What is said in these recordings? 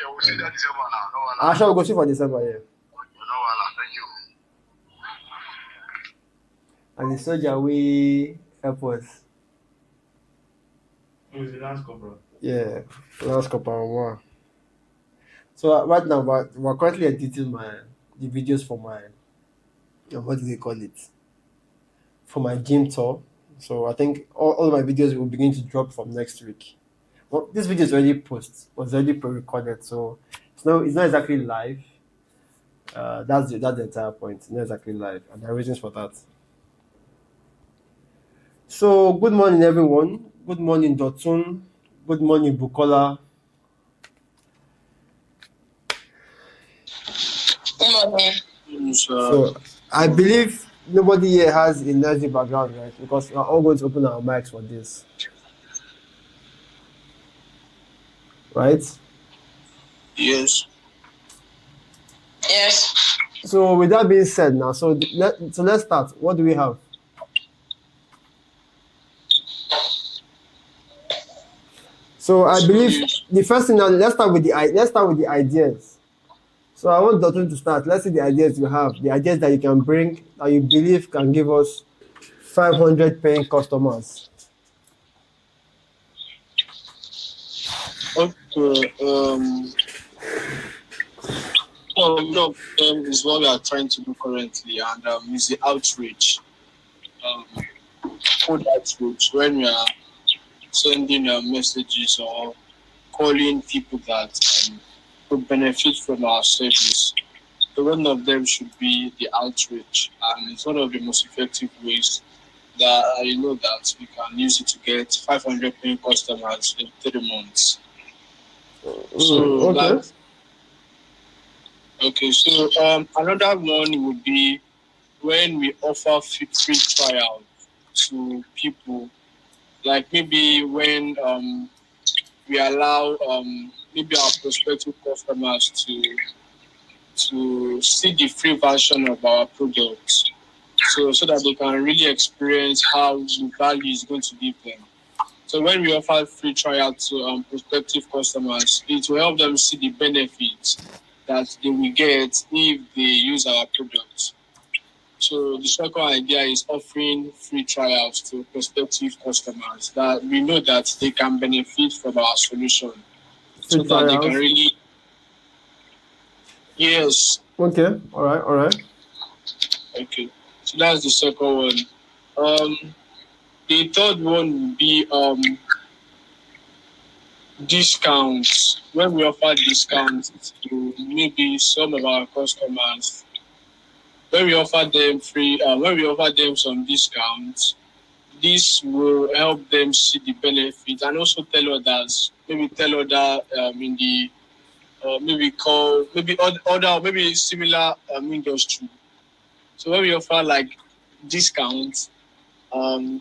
we'll see that December now. No, I shall go see for December, yeah. no, thank you. And the soldier we help us. Who is the last corporal? Yeah, last couple one. So right now, we're currently editing the videos for my what do they call it? For my gym tour. So I think all my videos will begin to drop from next week. Well, this video is already was already pre-recorded, so it's not exactly live. That's the entire point. It's not exactly live, and there are reasons for that. So good morning, everyone. Good morning, Dotun. Good morning, Bukola. Good morning. So I believe nobody here has a noisy background, right? Because we're all going to open our mics for this. Right? Yes. So with that being said now, so let's start. What do we have? So I believe the first thing now, let's start with the ideas. So I want Dotun to start. Let's see the ideas you have, the ideas that you can bring that you believe can give us 500 paying customers. Okay. One of them is what we are trying to do currently, and is the outreach. Food outreach, when we are sending messages or calling people that could benefit from our service. So one of them should be the outreach, and it's one of the most effective ways that I know that we can use it to get 500 paying customers in 3 months. So another one would be when we offer free trial to people, like maybe when we allow maybe our prospective customers to see the free version of our products, so that they can really experience how the value is going to give them. So when we offer free trial to prospective customers, it will help them see the benefits that they will get if they use our products. So the second idea is offering free trials to prospective customers that we know that they can benefit from our solution. So that they can really... Yes. Okay. All right. Okay. So that's the second one. The third one would be discounts. When we offer discounts to maybe some of our customers, when we offer them some discounts, this will help them see the benefit and also tell others. Maybe tell other in the maybe similar industry. So when we offer like discounts,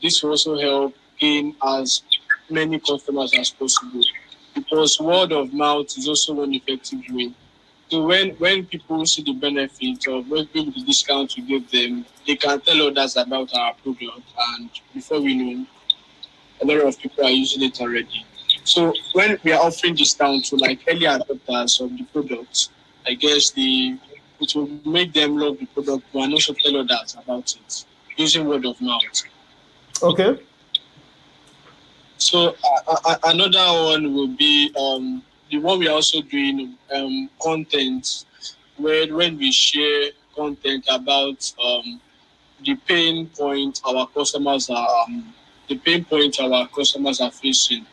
this will also help gain as many customers as possible, because word of mouth is also one effective way. So when people see the benefit of maybe the discount we give them, they can tell others about our product, and before we know, a lot of people are using it already. So when we are offering discount to like early adopters of the product, I guess it will make them love the product more and also tell others about it using word of mouth. Okay. So another one will be the one we are also doing content, where when we share content about the pain point our customers are facing.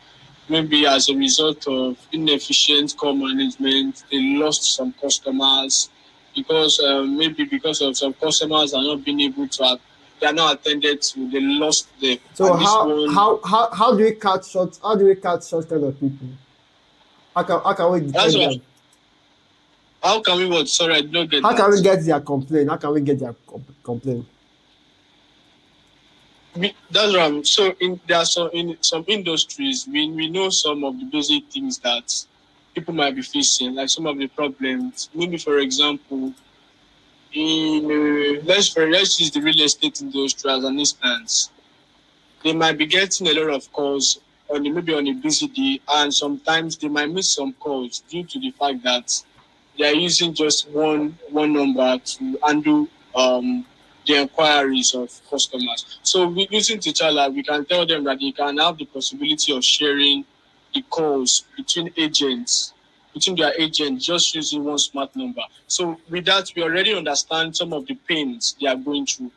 Maybe as a result of inefficient call management, they lost some customers because maybe because of some customers are not being able to. They are not attended to. They lost them. So how do we catch such kind of people? How can we detect them? How can we what? Sorry, I don't get How that. can we get their complaint? How can we get their complaint? That's right. So there are some industries, we know some of the basic things that people might be facing, like some of the problems. Maybe for example, let's use the real estate industry as an instance. They might be getting a lot of calls maybe on a busy day, and sometimes they might miss some calls due to the fact that they are using just one number to handle the inquiries of customers. So using T'Challa, we can tell them that they can have the possibility of sharing the calls between agents, between their agents, just using one smart number. So with that, we already understand some of the pains they are going through.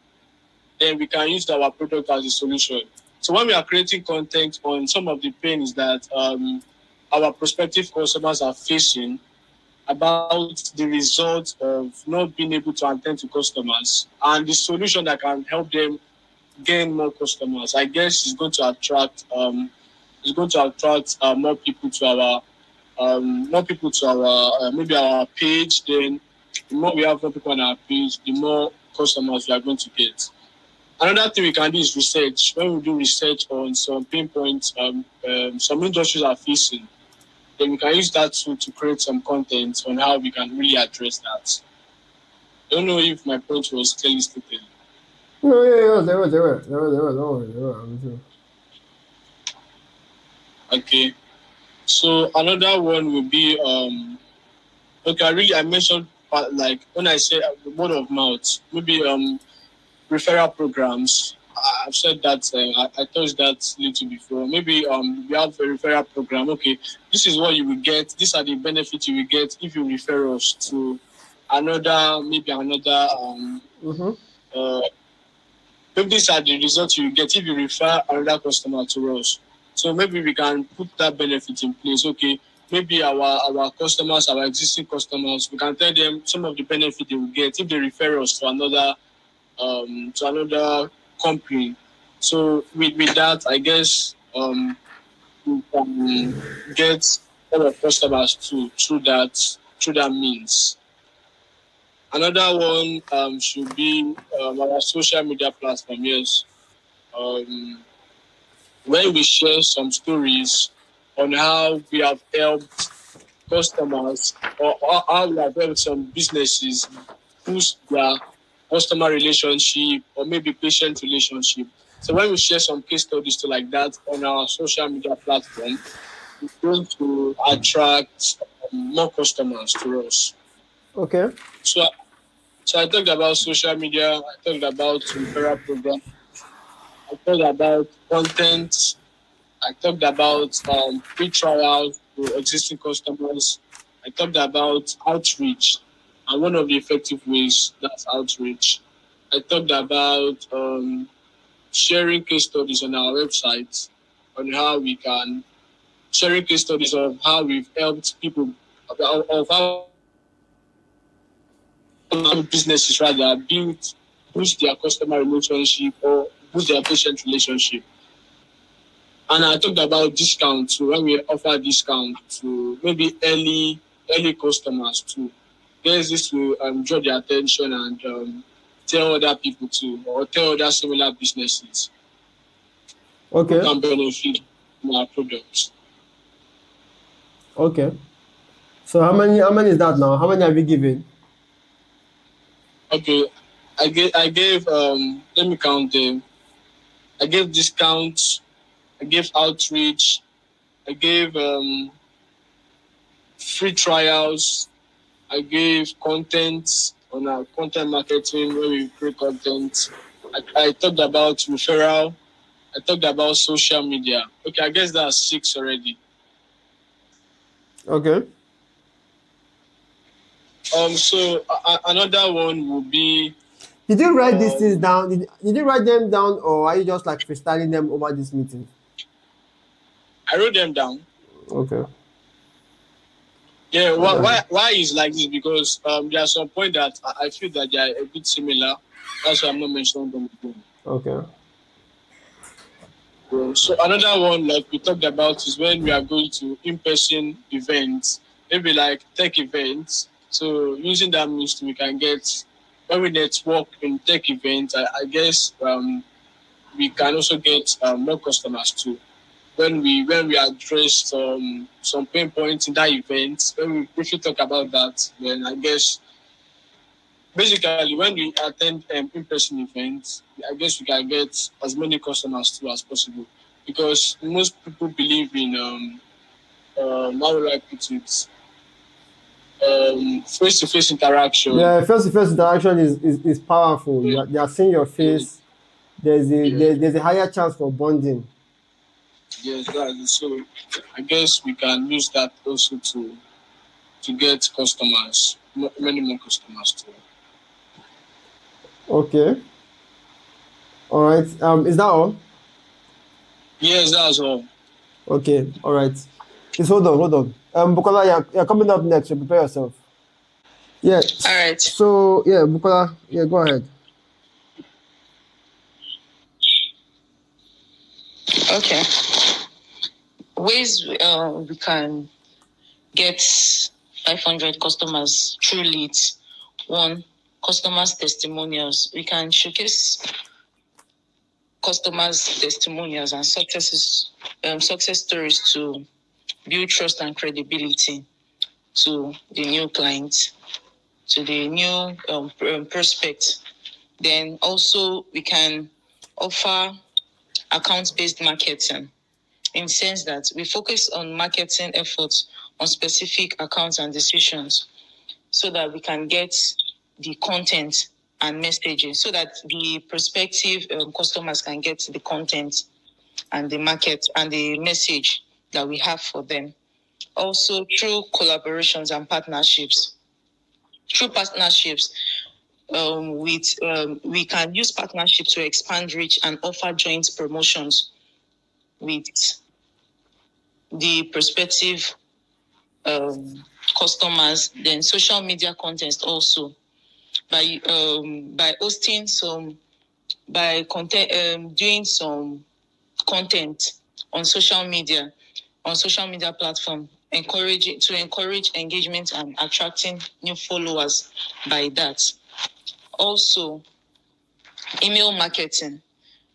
Then we can use our product as a solution. So when we are creating content on some of the pains that our prospective customers are facing, about the result of not being able to attend to customers and the solution that can help them gain more customers, I guess it's going to attract more people to our maybe our page. Then the more we have more people on our page, the more customers we are going to get. Another thing we can do is research. When we do research on some pain points some industries are facing, then we can use that to create some content on how we can really address that. I don't know if my point was clearly stated. No, yeah, they were. I'm sure. Okay. So another one will be okay. I mentioned like when I say word of mouth, maybe referral programs. I've said that I touched that little before. Maybe we have a referral program. Okay, this is what you will get. These are the benefits you will get if you refer us to another Mm-hmm. uh, maybe these are the results you will get if you refer another customer to us. So maybe we can put that benefit in place. Okay, maybe our customers, our existing customers, we can tell them some of the benefit they will get if they refer us to another company. So with that, I guess we can get a lot of customers through that means. Another one should be our social media platform. Yes, um, when we share some stories on how we have helped customers or how we have helped some businesses boost their customer relationship or maybe patient relationship. So when we share some case studies to like that on our social media platform, it's going to attract more customers to us. Okay. So, so I talked about social media, I talked about referral program, I talked about content, I talked about free trials to existing customers. I talked about outreach and one of the effective ways that's outreach. I talked about sharing case studies on our website on how we can sharing case studies of how we've helped people of how businesses rather build boost their customer relationship or boost their patient relationship. And I talked about discount too, when we offer discount to maybe early customers too. There's this to draw their attention and tell other people too, or tell other similar businesses who Okay. can benefit from our products. Okay. So how many is that now? How many have you given? Okay, I gave let me count them. I gave discounts, I gave outreach, I gave free trials, I gave content on our content marketing where we create content. I talked about referral. I talked about social media. Okay, I guess that's 6 already. Okay. So another one will be Did you write these things um, down? Did you write them down, or are you just like freestyling them over this meeting? I wrote them down. Okay. Yeah, Okay. why is like this? Because there are some point that I feel that they are a bit similar. That's why I'm not mentioning them again. Okay. So another one like we talked about is when we are going to in-person events, maybe like tech events. So using that means we can get when we network in tech events, I guess we can also get more customers too. When we address some pain points in that event, when we briefly talk about that, then I guess basically when we attend in-person events, I guess we can get as many customers too as possible. because most people believe in how will I put it, face-to-face interaction. Yeah, face-to-face interaction is powerful. They are seeing your face. There's a higher chance for bonding. Yes, that's it. So I guess we can use that also to get customers, many more customers too. Okay. All right. Is that all? Yes, that's all. Okay. All right. Just hold on. Bukola, you're coming up next. So prepare yourself. Yeah. All right. So yeah, Bukola, yeah, go ahead. Okay. Ways we can get 500 customers through leads. One, customers' testimonials. We can showcase customers' testimonials and success stories to build trust and credibility to the new clients, to the new prospects. Then also we can offer account-based marketing in the sense that we focus on marketing efforts on specific accounts and decisions so that we can get the content and messaging so that the prospective customers can get the content and the market and the message that we have for them. Also, through collaborations and partnerships. Through partnerships, we can use partnership to expand reach and offer joint promotions with the prospective customers. Then social media content also by hosting some by content doing some content on social media platform, encourage engagement and attracting new followers by that. Also, email marketing.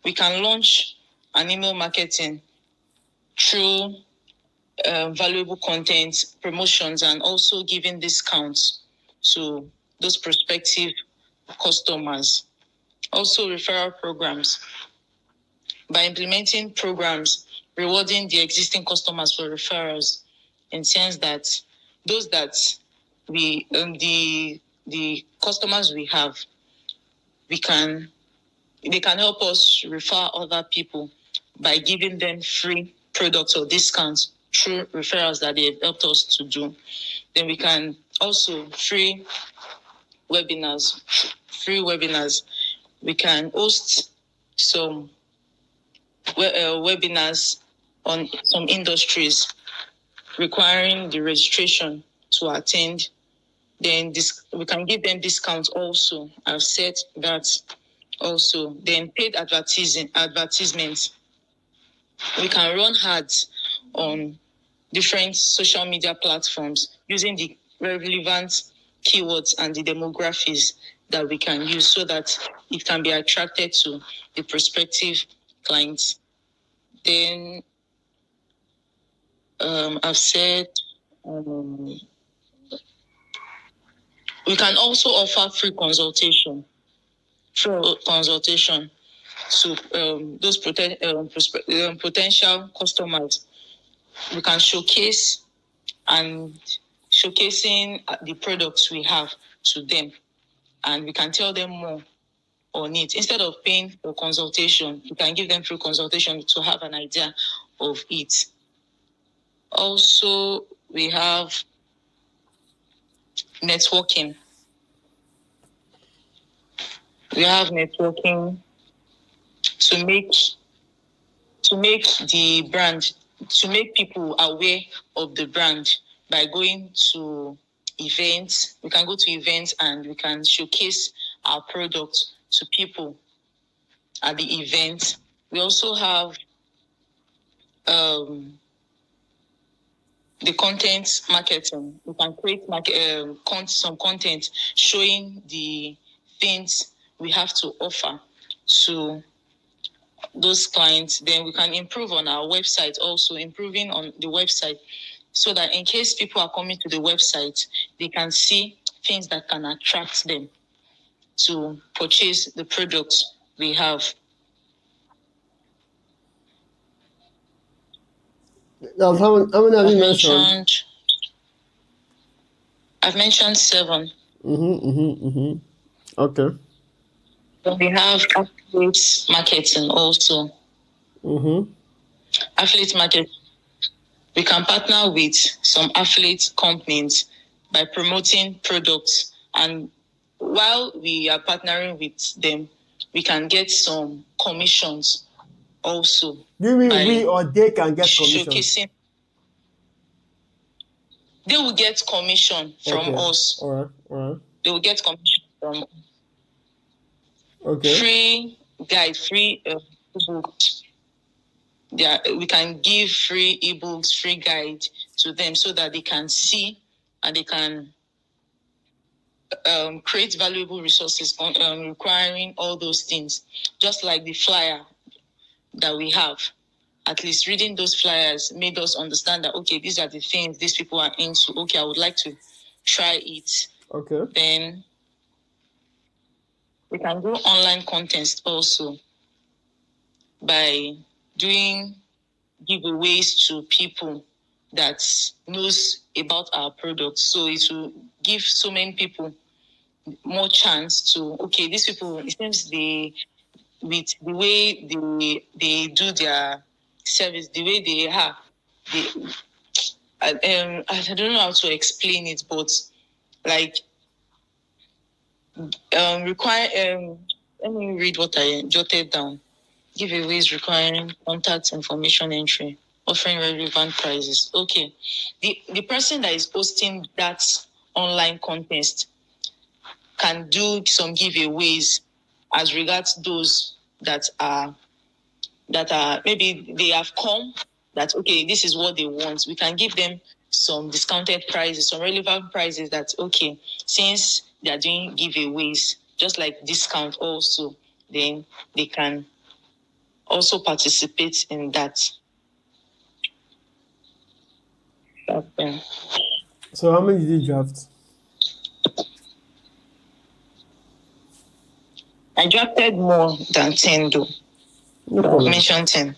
We can launch an email marketing through valuable content, promotions, and also giving discounts to those prospective customers. Also, referral programs. By implementing programs rewarding the existing customers for referrals, in the sense that those that we the customers we have, they can help us refer other people by giving them free products or discounts through referrals that they've helped us to do. Then we can also webinars, free webinars. We can host some webinars on some industries requiring the registration to attend. Then we can give them discounts also. I've said that also. Then paid advertisements. We can run ads on different social media platforms using the relevant keywords and the demographics that we can use so that it can be attracted to the prospective clients. Then I've said we can also offer free consultation to those potential customers. We can showcasing the products we have to them, and we can tell them more on it. Instead of paying for consultation, we can give them free consultation to have an idea of it. Also, we have networking. We have networking to make the brand, to make people aware of the brand by going to events. We can go to events and we can showcase our product to people at the event. We also have the content marketing. We can create some content showing the things we have to offer to those clients. Then we can improve on our website, also improving on the website so that in case people are coming to the website, they can see things that can attract them to purchase the products we have. Now, how many have I've you mentioned? mentioned I've mentioned 7. Okay. Then we have affiliate marketing also. Mm-hmm. Affiliate market, we can partner with some affiliate companies by promoting products, and while we are partnering with them, we can get some commissions also Do you mean we by or they can get commission? showcasing. They will get commission from Okay. us. All right. All right. They will get commission from Okay. free guide, free ebooks. Yeah, we can give free ebooks, free guide to them so that they can see and they can create valuable resources requiring all those things. Just like the flyer that we have, at least reading those flyers made us understand that, okay, these are the things these people are into. Okay, I would like to try it. Okay. Then we can do online content also by doing giveaways to people that knows about our products. So it will give so many people more chance to, okay, these people, it seems they, with the way they do their service, the way they have, they, I don't know how to explain it, but like require let me read what I jotted down. Giveaways requiring contact information entry, offering relevant prices. Okay. The person that is posting that online contest can do some giveaways as regards those that are maybe they have come that, okay, this is what they want. We can give them some discounted prices, some relevant prices that, okay, since they are doing giveaways, just like discount also, then they can also participate in that. Okay. So how many did you draft? I drafted more than 10 though. No I problem. mentioned 10.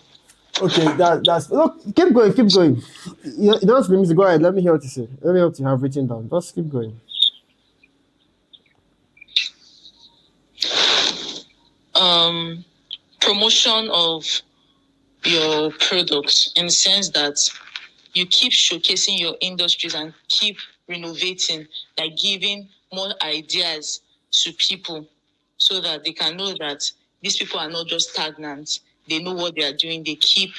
Okay, that's look. Keep going. Keep going. You don't have to be me. Go ahead. Let me hear what you say. Let me hear what you have written down. Just keep going. Um, Promotion of your products in the sense that you keep showcasing your industries and keep renovating, like giving more ideas to people so that they can know that these people are not just stagnant. They know what they are doing. They keep,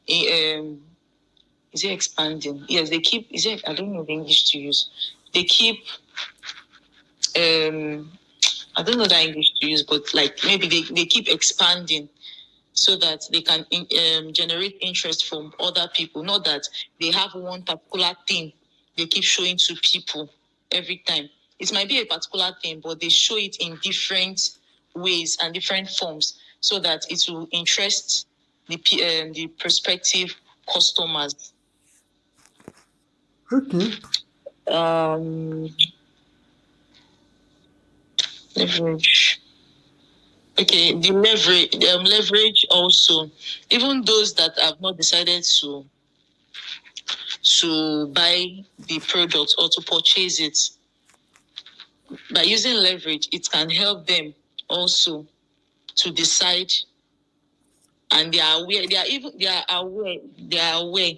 is it expanding? Yes, they keep, is it, I don't know the English to use. They keep, um, I don't know the English to use, but like maybe they keep expanding so that they can generate interest from other people. Not that they have one particular thing they keep showing to people every time. It might be a particular thing, but they show it in different ways and different forms so that it will interest the prospective customers. Okay. Um, Leverage. Okay, the leverage also. Even those that have not decided to buy the product or to purchase it, by using leverage, it can help them also to decide, and they are aware. They are aware.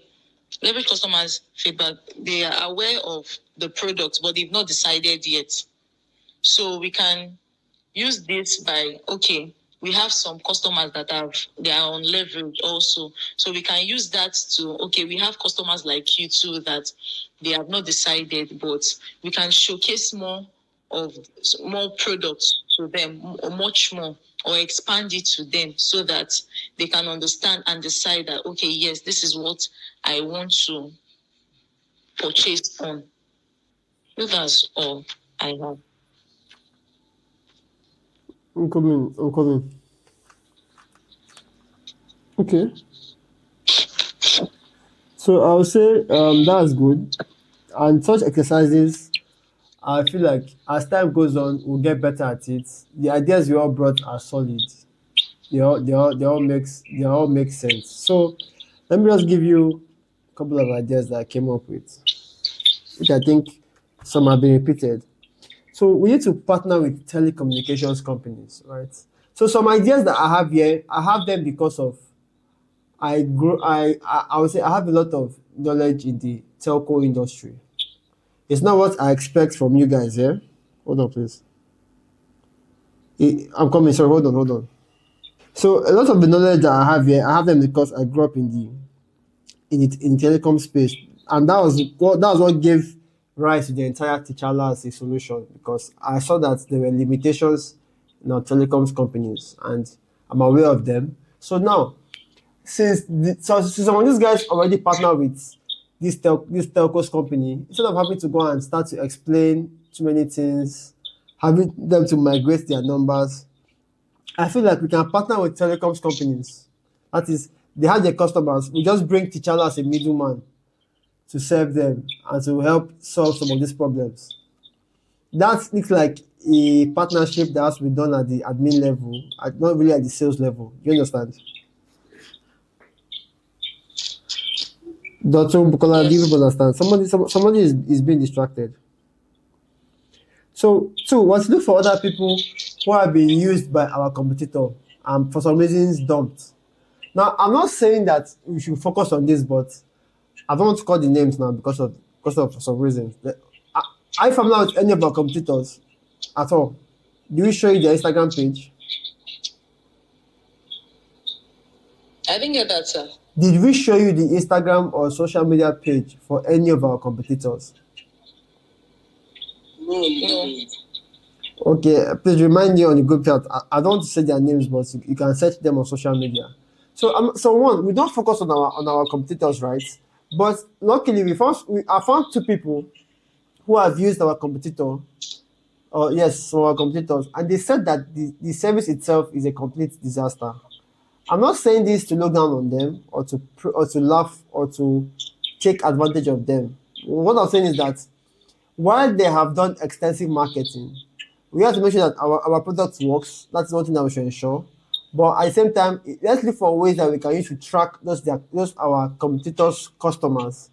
Leverage customers feedback. They are aware of the product, but they've not decided yet. So we can use this by, okay, we have some customers that have they are on leverage also, so we can use that to, okay, we have customers like you too that they have not decided, but we can showcase of more products to them, or much more, or expand it to them so that they can understand and decide that, okay, yes, this is what I want to purchase on. So that's all I have. I'm coming. I'm coming. Okay. So I'll say that's good. And such exercises, I feel like as time goes on, we'll get better at it. The ideas we all brought are solid. They all make sense. So let me just give you couple of ideas that I came up with, which I think some have been repeated. So we need to partner with telecommunications companies, right? So some ideas that I have here, I have them because of I would say I have a lot of knowledge in the telco industry. It's not what I expect from you guys here. Hold on, please. I'm coming. Sorry, hold on. So a lot of the knowledge that I have here, I have them because I grew up in telecom space, and that was what gave rise to the entire T'Challa as a solution, because I saw that there were limitations in our telecoms companies, and I'm aware of them. So now, since some of these guys already partner with this telcos company, instead of having to go and start to explain too many things, having them to migrate their numbers, I feel like we can partner with telecoms companies. That is, they have their customers. We just bring T'Challa as a middleman to serve them and to help solve some of these problems. That looks like a partnership that has to be done at the admin level, not really at the sales level. You understand? Dr. Bukola, do you Yes. people understand? Somebody is being distracted. So, two, was to look for other people who have been used by our competitor and for some reasons dumped. Now, I'm not saying that we should focus on this, but I don't want to call the names now because of some reasons. Are you familiar with any of our competitors at all? Do we show you their Instagram page? I didn't get that, sir. Did we show you the Instagram or social media page for any of our competitors? No. Okay, please remind me on the group chat. I don't want to say their names, but you can search them on social media. So one, we don't focus on our competitors, right? But luckily, I found two people who have used our competitor. Yes, our competitors, and they said that the service itself is a complete disaster. I'm not saying this to look down on them or to laugh or to take advantage of them. What I'm saying is that while they have done extensive marketing, we have to make sure that our product works. That's one thing that we should ensure. But at the same time, let's look for ways that we can use to track those our competitors' customers,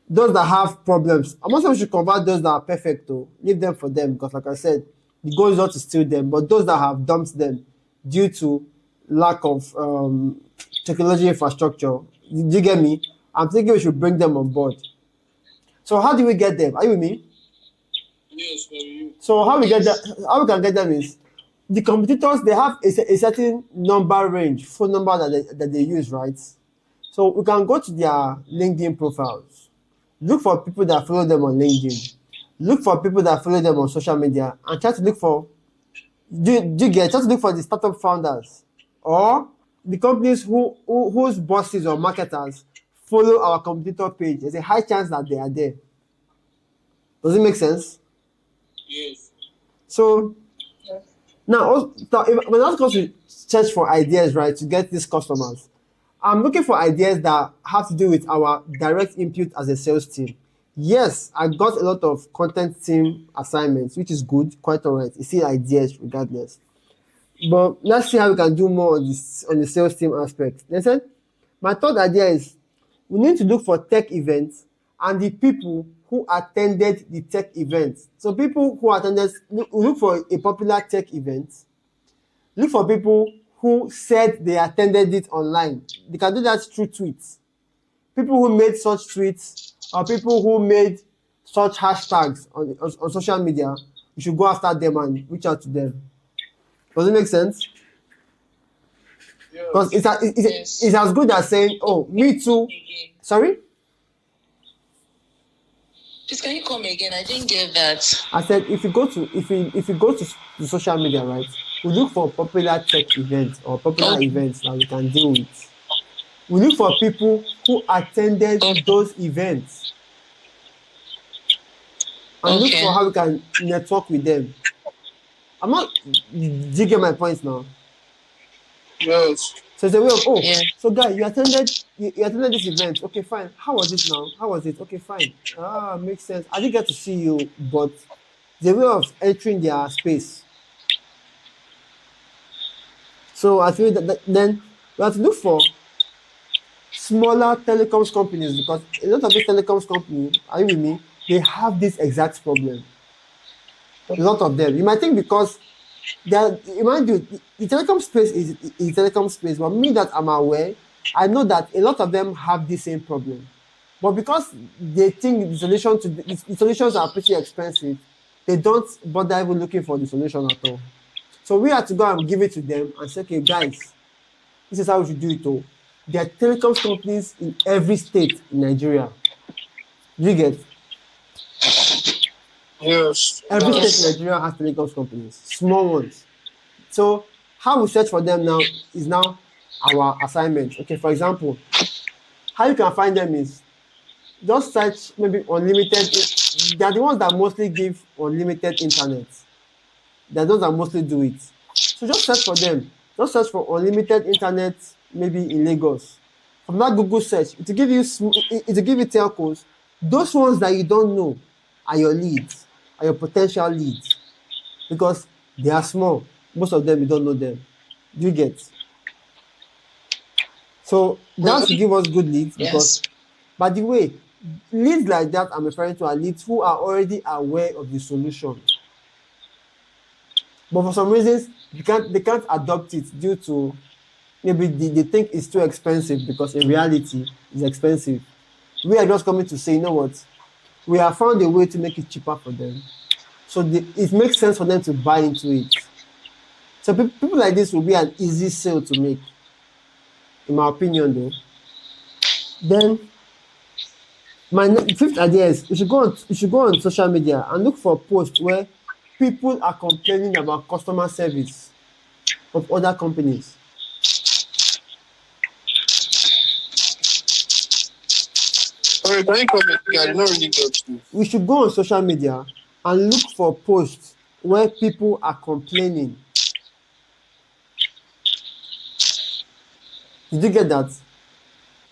those that have problems. I'm not saying we should convert those that are perfect, though. Leave them for them, because like I said, the goal is not to steal them, but those that have dumped them due to lack of technology infrastructure. Do you get me? I'm thinking we should bring them on board. So how do we get them? Are you with me? Yes, very. So how we can get them is the competitors, they have a certain number range, phone number that they use, right? So we can go to their LinkedIn profiles, look for people that follow them on LinkedIn, look for people that follow them on social media, and try to look for try to look for the startup founders or the companies whose bosses or marketers follow our competitor page. There's a high chance that they are there. Does it make sense? Yes. So now, when I go to search for ideas, right, to get these customers, I'm looking for ideas that have to do with our direct input as a sales team. Yes, I got a lot of content team assignments, which is good, quite alright. You see ideas regardless. But let's see how we can do more on the sales team aspect. Listen, my third idea is we need to look for tech events and the people who attended the tech events. So people who attended, look for a popular tech event. Look for people who said they attended it online. They can do that through tweets. People who made such tweets or people who made such hashtags on social media, we should go after them and reach out to them. Does it make sense? Because Yes. it's as good as saying, oh, me too. Sorry? Please, can you come again? I didn't get that. I said if you go to the social media, right, we look for popular tech events or popular Okay. events that we can deal with. We look for people who attended Okay. those events and look for Okay. how we can network with them. I'm not. Do you get my point now? Yes. So it's a way of, oh, Yeah. so guy, you attended this event. Okay, fine. How was it now? How was it? Okay, fine. Ah, makes sense. I didn't get to see you, but the way of entering their space. So I feel that then we have to look for smaller telecoms companies, because a lot of these telecoms companies, are you with me? They have this exact problem. A lot of them. You might think because mind you, the telecom space is telecom space, but me that I'm aware, I know that a lot of them have the same problem. But because they think the solutions are pretty expensive, they don't bother even looking for the solution at all. So we had to go and give it to them and say, okay, guys, this is how we should do it. Oh, there are telecoms companies in every state in Nigeria. You get Yes. every state Yes. in Nigeria has telecoms companies, small ones. So how we search for them now is now our assignment. Okay, for example, how you can find them is just search maybe unlimited. They are the ones that mostly give unlimited internet. They're those that mostly do it. So just search for them. Just search for unlimited internet, maybe in Lagos. From that Google search, it will give you telcos. Those ones that you don't know are your leads, are your potential leads, because they are small. Most of them you don't know them. Do you get? So that should give us good leads because, Yes. by the way, leads like that I'm referring to are leads who are already aware of the solution. But for some reasons, they can't adopt it due to maybe they think it's too expensive, because in reality, it's expensive. We are just coming to say, you know what? We have found a way to make it cheaper for them. So it makes sense for them to buy into it. So people like this will be an easy sale to make, in my opinion, though. Then my fifth idea is you should go on social media and look for posts where people are complaining about customer service of other companies. Sorry, can you come again? I did not really get you. We should go on social media and look for posts where people are complaining. Did you get that?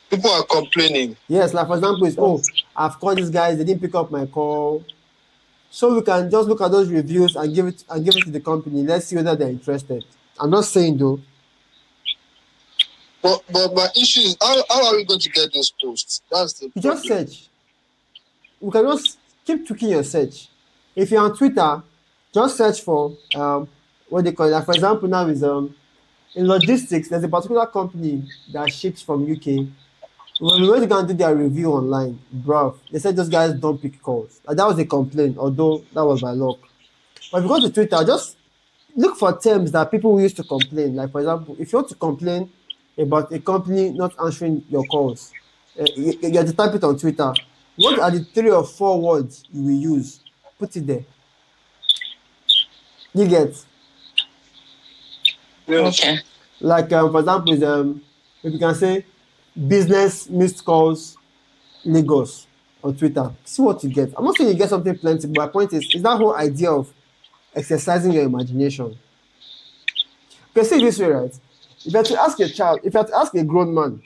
People are complaining. Yes, like for example, is I've called these guys, they didn't pick up my call. So we can just look at those reviews and give it to the company. Let's see whether they're interested. I'm not saying though. But my issue is how are we going to get those posts? That's the You problem. just search. We can just keep tweaking your search. If you're on Twitter, just search for what they call it. Like for example, now is in logistics, there's a particular company that ships from UK. When we went to go and do their review online, bruv, they said those guys don't pick calls. Like, that was a complaint, although that was by luck. But if you go to Twitter, just look for terms that people use to complain. Like, for example, if you want to complain about a company not answering your calls, you have to type it on Twitter. What are the 3 or 4 words you will use? Put it there. You get? Yes. Okay. Like, for example, is, if you can say business missed calls Lagos on Twitter, see what you get. I'm not saying you get something plenty, but my point is that whole idea of exercising your imagination. You can see it this way, right? If you have to ask a child, if you have to ask a grown man,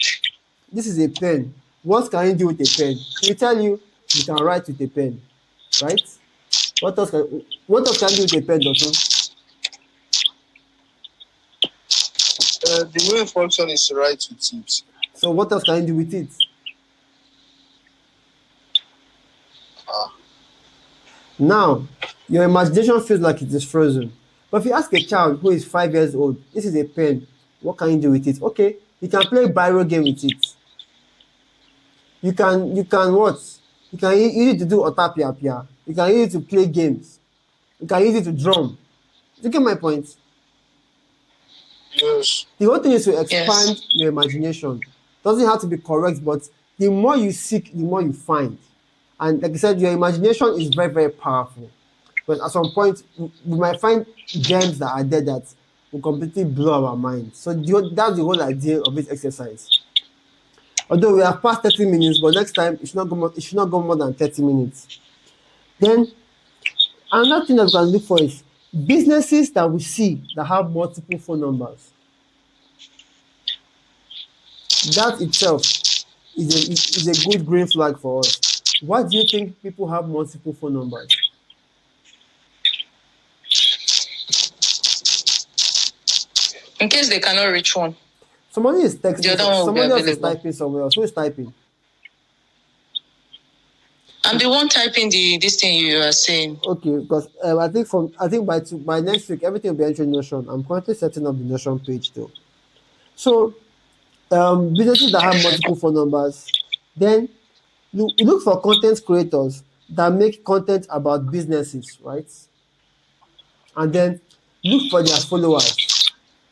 this is a pen, what can you do with a pen? He will tell you can write with a pen, right? What else can you do with a pen, Dotun? The main function is to write with it. So what else can you do with it? Now, your imagination feels like it is frozen. But if you ask a child who is 5 years old, this is a pen, what can you do with it? Okay, you can play biro game with it. You can what? You can use it to do otapia. You can use it to play games. You can use it to drum. You get my point? Yes. The whole thing is to expand your imagination. Doesn't have to be correct, but the more you seek, the more you find. And like I said, your imagination is very, very powerful. But at some point, we might find gems that are there that will completely blow our minds. So that's the whole idea of this exercise. Although we have passed 30 minutes, but next time it should not go more than 30 minutes. Then another thing that we can look for is businesses that we see that have multiple phone numbers. That itself is a good green flag for us. Why do you think people have multiple phone numbers? In case they cannot reach one. Somebody is texting. The other one will be Somebody else is available. typing somewhere else. Who is typing? I'm the one typing this thing you are saying. Okay, because I think by next week everything will be entering Notion. I'm currently setting up the Notion page though. So businesses that have multiple phone numbers, then you look for content creators that make content about businesses, right? And then look for their followers.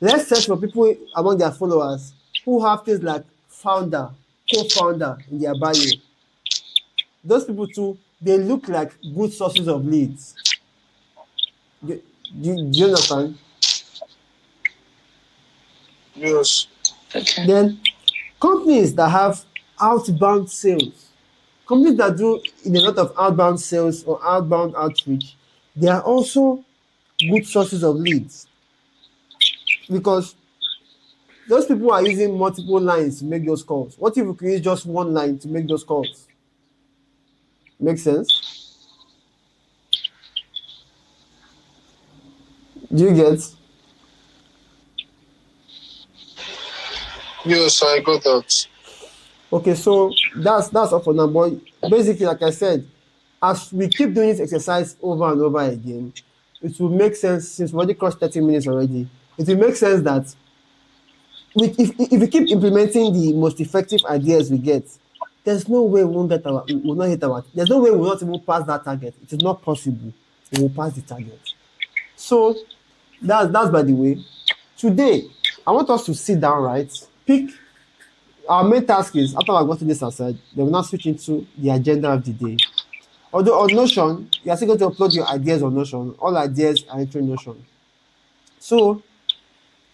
Let's search for people among their followers who have things like founder, co-founder in their bio. Those people too, they look like good sources of leads. Do you understand? Yes. Okay. Then companies that have outbound sales, companies that do in a lot of outbound sales or outbound outreach, they are also good sources of leads because those people are using multiple lines to make those calls. What if we could use just one line to make those calls? Make sense? Do you get? Yes, I got that. Okay, so that's all for now. But basically, like I said, as we keep doing this exercise over and over again, it will make sense since we already crossed 30 minutes already. It will make sense that if we keep implementing the most effective ideas we get, there's no way we will not hit our. There's no way we will not even pass that target. It is not possible. We will pass the target. So that's by the way. Today, I want us to sit down, right? Pick our main task is after I've gotten this aside, then we'll now switch into the agenda of the day. Although on Notion, you are still going to upload your ideas on Notion. All ideas are entering Notion. So,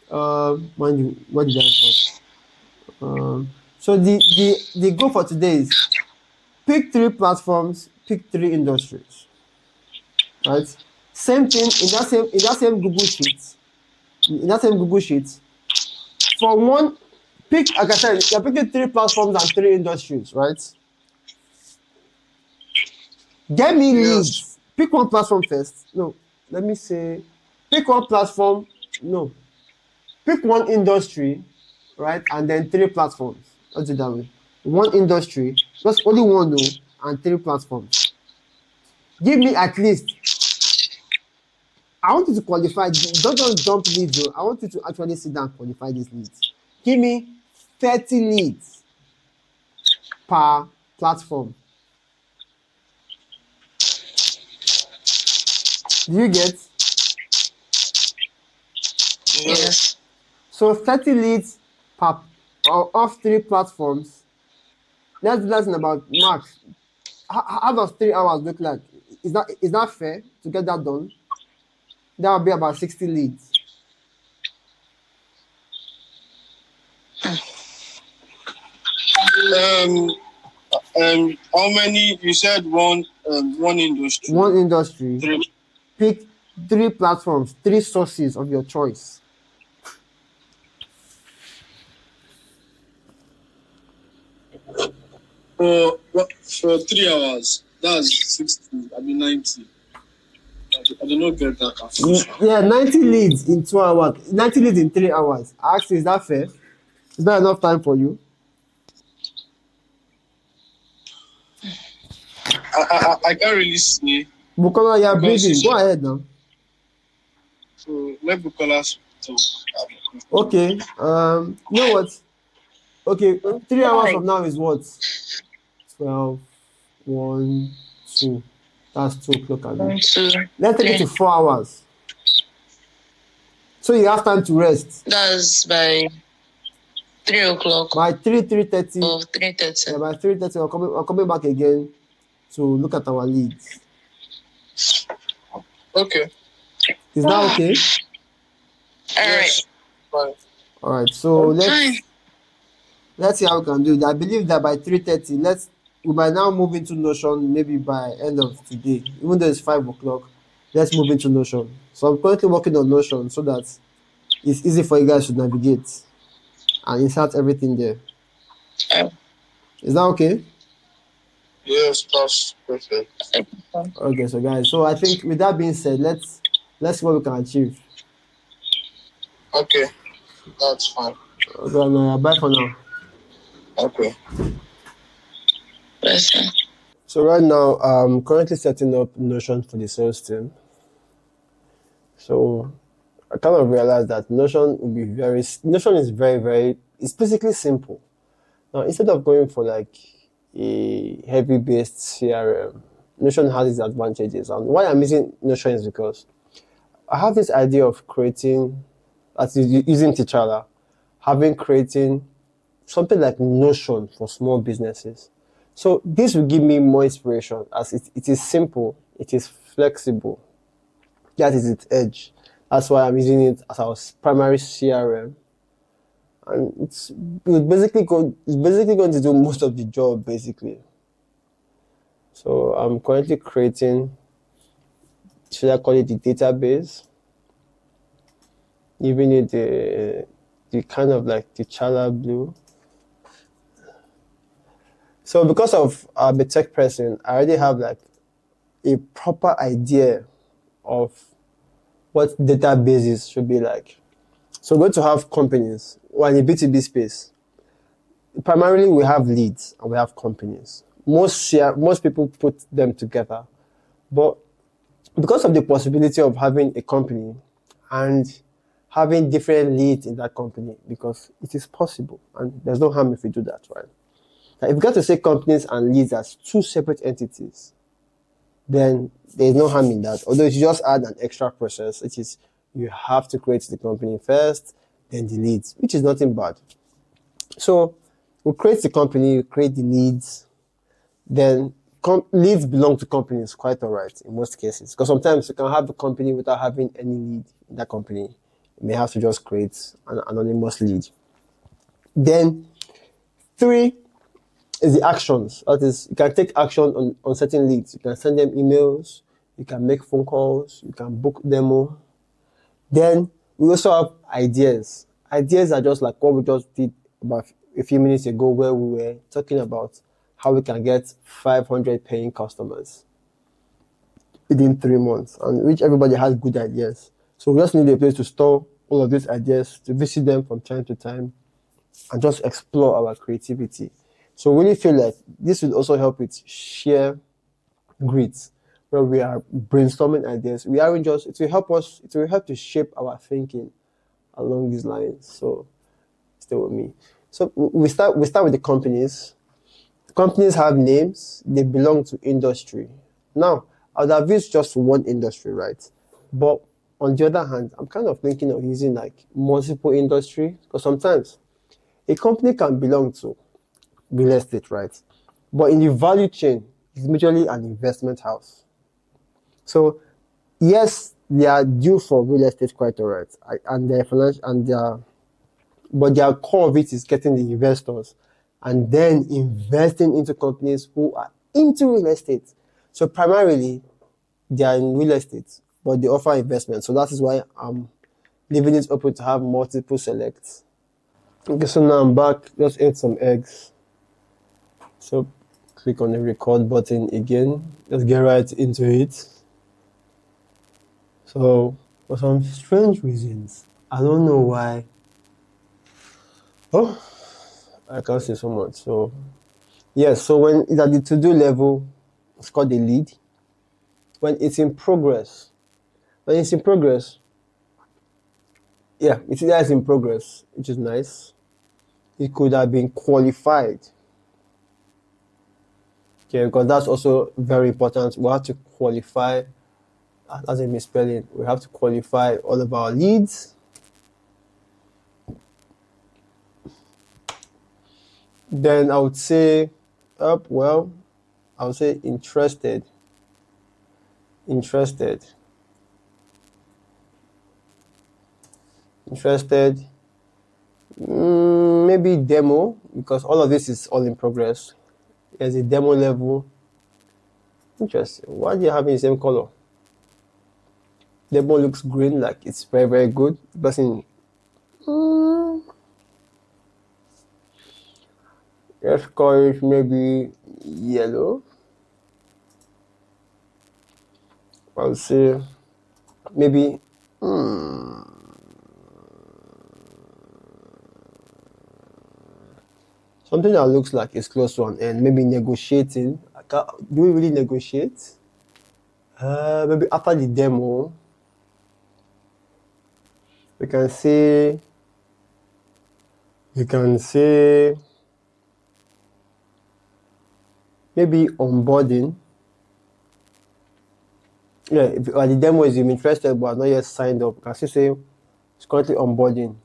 where did I stop? So the goal for today is pick 3 platforms, pick 3 industries. Right? Same thing in that same Google Sheet. In that same Google Sheet, for one, pick, like I said, you're picking 3 platforms and 3 industries, right? Get me leads. Pick one platform first. No, let me say, pick one platform. No, pick one industry, right? And then 3 platforms. Let's do it that way. One industry, just only one, no, and 3 platforms. Give me at least. I want you to qualify. Don't just dump leads, though. I want you to actually sit down and qualify these leads. Give me 30 leads per platform. Do you get? Yes. So 30 leads per off 3 platforms. Let's do that in about max. How does 3 hours look like? Is that fair to get that done? That would be about 60 leads. How many? You said one industry. One industry. 3. Pick 3 platforms, 3 sources of your choice. For 3 hours, that's 60. I mean 90. I do not get that. Yeah, 90 leads in 2 hours. 90 leads in 3 hours. I ask you, is that fair? Is that enough time for you? I can't really see. Bukola, you're breathing. Go ahead now. So let Bukola talk. Okay. You know what? Okay, 3 hours from now is what? 12, 1, 2. That's 2 o'clock. 1, 2. Let's take it to 4 hours. So you have time to rest. That's by 3 o'clock. By 3:30. Or 3:30. Yeah, by 3:30, we're coming back again to look at our leads. Okay. Is that okay? All right. Fine. All right. So let's see how we can do it. I believe that by 3:30, we might now move into Notion maybe by end of today. Even though it's 5 o'clock, let's move into Notion. So I'm currently working on Notion so that it's easy for you guys to navigate and insert everything there. Is that okay? Yes, that's perfect. Okay, so guys, so I think with that being said, let's see what we can achieve. Okay, that's fine. Okay, no, bye for now. Okay. Yes, sir. So right now, I'm currently setting up Notion for the sales team. So I kind of realized that Notion is very, it's basically simple. Now, instead of going for like a heavy based CRM, Notion has its advantages. And why I'm using Notion is because I have this idea of creating, as using T'Challa, creating something like Notion for small businesses. So this will give me more inspiration as it is simple, it is flexible. That is its edge. That's why I'm using it as our primary CRM. And it's basically going to do most of the job basically. So I'm currently creating, should I call it the database? Giving it the kind of like the Chala blue. So because of I'm a tech person, I already have like a proper idea of what databases should be like. So we're going to have companies. Well, in a B2B space, primarily we have leads and we have companies. Most people put them together, but because of the possibility of having a company and having different leads in that company, because it is possible and there's no harm if we do that, right? Now, if you got to say companies and leads as two separate entities, then there's no harm in that. Although if you just add an extra process, which is you have to create the company first, then the leads, which is nothing bad. So we create the company, we create the leads, then leads belong to companies, quite all right in most cases. Because sometimes you can have a company without having any lead in that company. You may have to just create an anonymous lead. Then 3 is the actions. That is, you can take action on certain leads. You can send them emails, you can make phone calls, you can book demo. Then we also have ideas. Ideas are just like what we just did about a few minutes ago, where we were talking about how we can get 500 paying customers within 3 months, and which everybody has good ideas. So we just need a place to store all of these ideas, to visit them from time to time, and just explore our creativity. So really feel like this will also help with share grit, where we are brainstorming ideas. We aren't just, it will help to shape our thinking along these lines. So stay with me. So we start with the companies. Companies have names, they belong to industry. Now, I would have used just one industry, right? But on the other hand, I'm kind of thinking of using like multiple industry, because sometimes a company can belong to real estate, right? But in the value chain, it's majorly an investment house. So yes, they are due for real estate quite all right, and their financial and their, but their core of it is getting the investors and then investing into companies who are into real estate. So primarily they are in real estate, but they offer investment. So that is why I'm leaving it open to have multiple selects. Okay, so now I'm back. Just ate some eggs. So click on the record button again. Let's get right into it. So for some strange reasons, I don't know why. Oh, I can't say so much. So yes, so when it's at the to-do level, it's called the lead. When it's in progress, yeah, it's either in progress, which is nice. It could have been qualified. Okay, because that's also very important. We have to qualify. That's a misspelling. We have to qualify all of our leads. Then I would say, I would say interested. Interested. Maybe demo, because all of this is all in progress. There's a demo level. Interesting. Why do you have the same color? Demo looks green, like it's very good. But let's call it maybe yellow. I'll say maybe Something that looks like it's close to an end, maybe negotiating. Do we really negotiate? Maybe after the demo, we can say maybe onboarding. Yeah, if the demo is interested but not yet signed up, you can still say it's currently onboarding.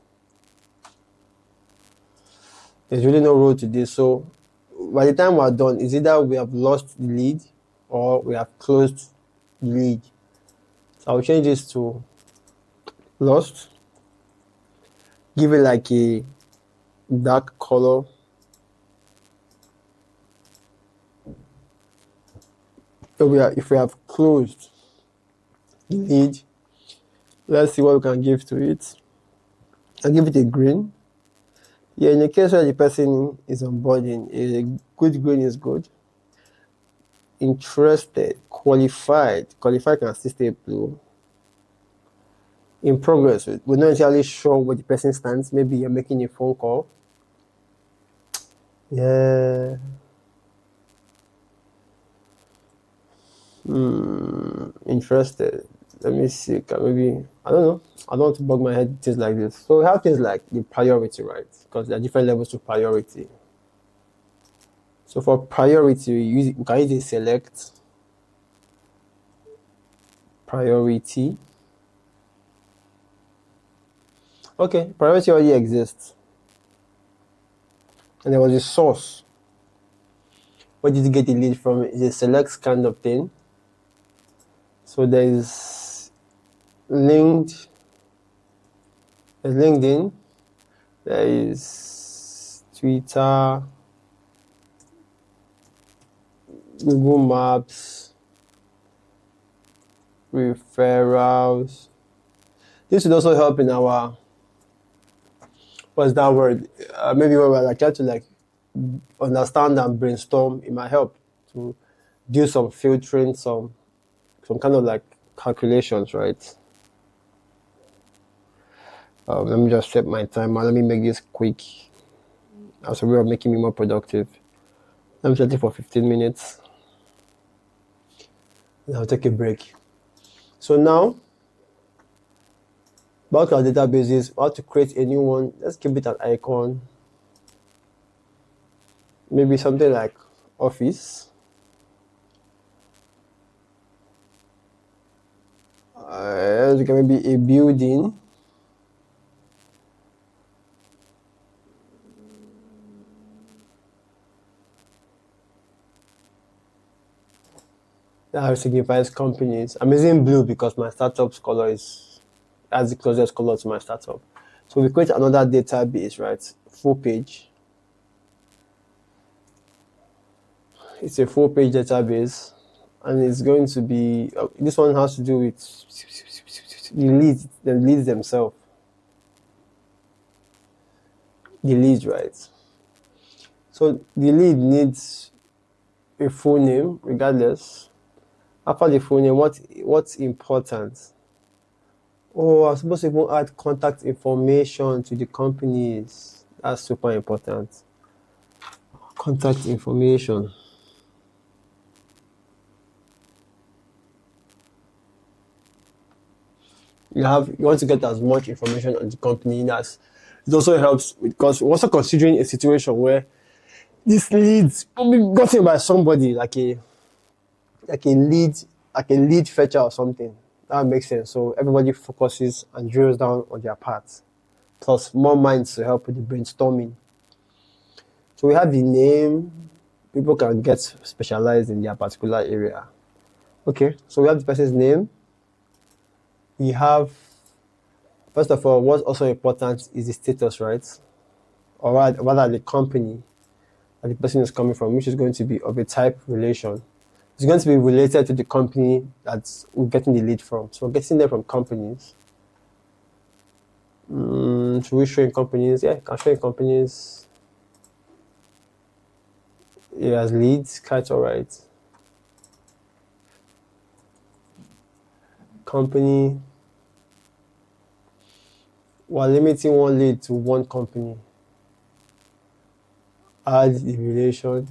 There's really no role to this. So by the time we're done, it's either we have lost the lead or we have closed the lead. So I'll change this to lost. Give it like a dark color. So if we have closed the lead, let's see what we can give to it. I'll give it a green. Yeah, in the case where the person is onboarding, a good green is good. Interested, qualified can still stay blue. In progress, we're not entirely sure where the person stands. Maybe you're making a phone call. Yeah. Interested. Let me see. Maybe, I don't know. I don't want to bug my head with things like this. So we have things like the priority, right? Because there are different levels to priority. So for priority, we can use a select priority. Okay, priority already exists. And there was a source. Where did you get the lead from? It's a select kind of thing. So there is LinkedIn, there is Twitter, Google Maps, referrals. This would also help in our, what's that word? Maybe when we're like trying to like understand and brainstorm, it might help to do some filtering, some kind of like calculations, right? Let me just set my timer. Let me make this quick as a way of making me more productive. Let me set it for 15 minutes. And I'll take a break. So now, back to our databases, how to create a new one. Let's give it an icon. Maybe something like office. Maybe a building. That signifies companies. I'm using blue because my startup's color has the closest color to my startup. So we create another database, right? Full page. It's a full page database, and it's going to be this one has to do with the leads themselves. The leads, right? So the lead needs a full name, regardless. After the full name, what's important? Oh, I'm supposed to even add contact information to the companies. That's super important. Contact information. You want to get as much information on the company as it also helps because we're also considering a situation where this leads will be gotten by somebody like a lead fetcher or something. That makes sense. So everybody focuses and drills down on their parts. Plus more minds to help with the brainstorming. So we have the name. People can get specialized in their particular area. Okay, so we have the person's name. We have, first of all, what's also important is the status, right? Or rather the company that the person is coming from, which is going to be of a type relation. It's going to be related to the company that we're getting the lead from. So we're getting them from companies. Should we show in companies? Yeah, can show in companies. It has leads, quite alright. Company. We're limiting one lead to one company. add the relation.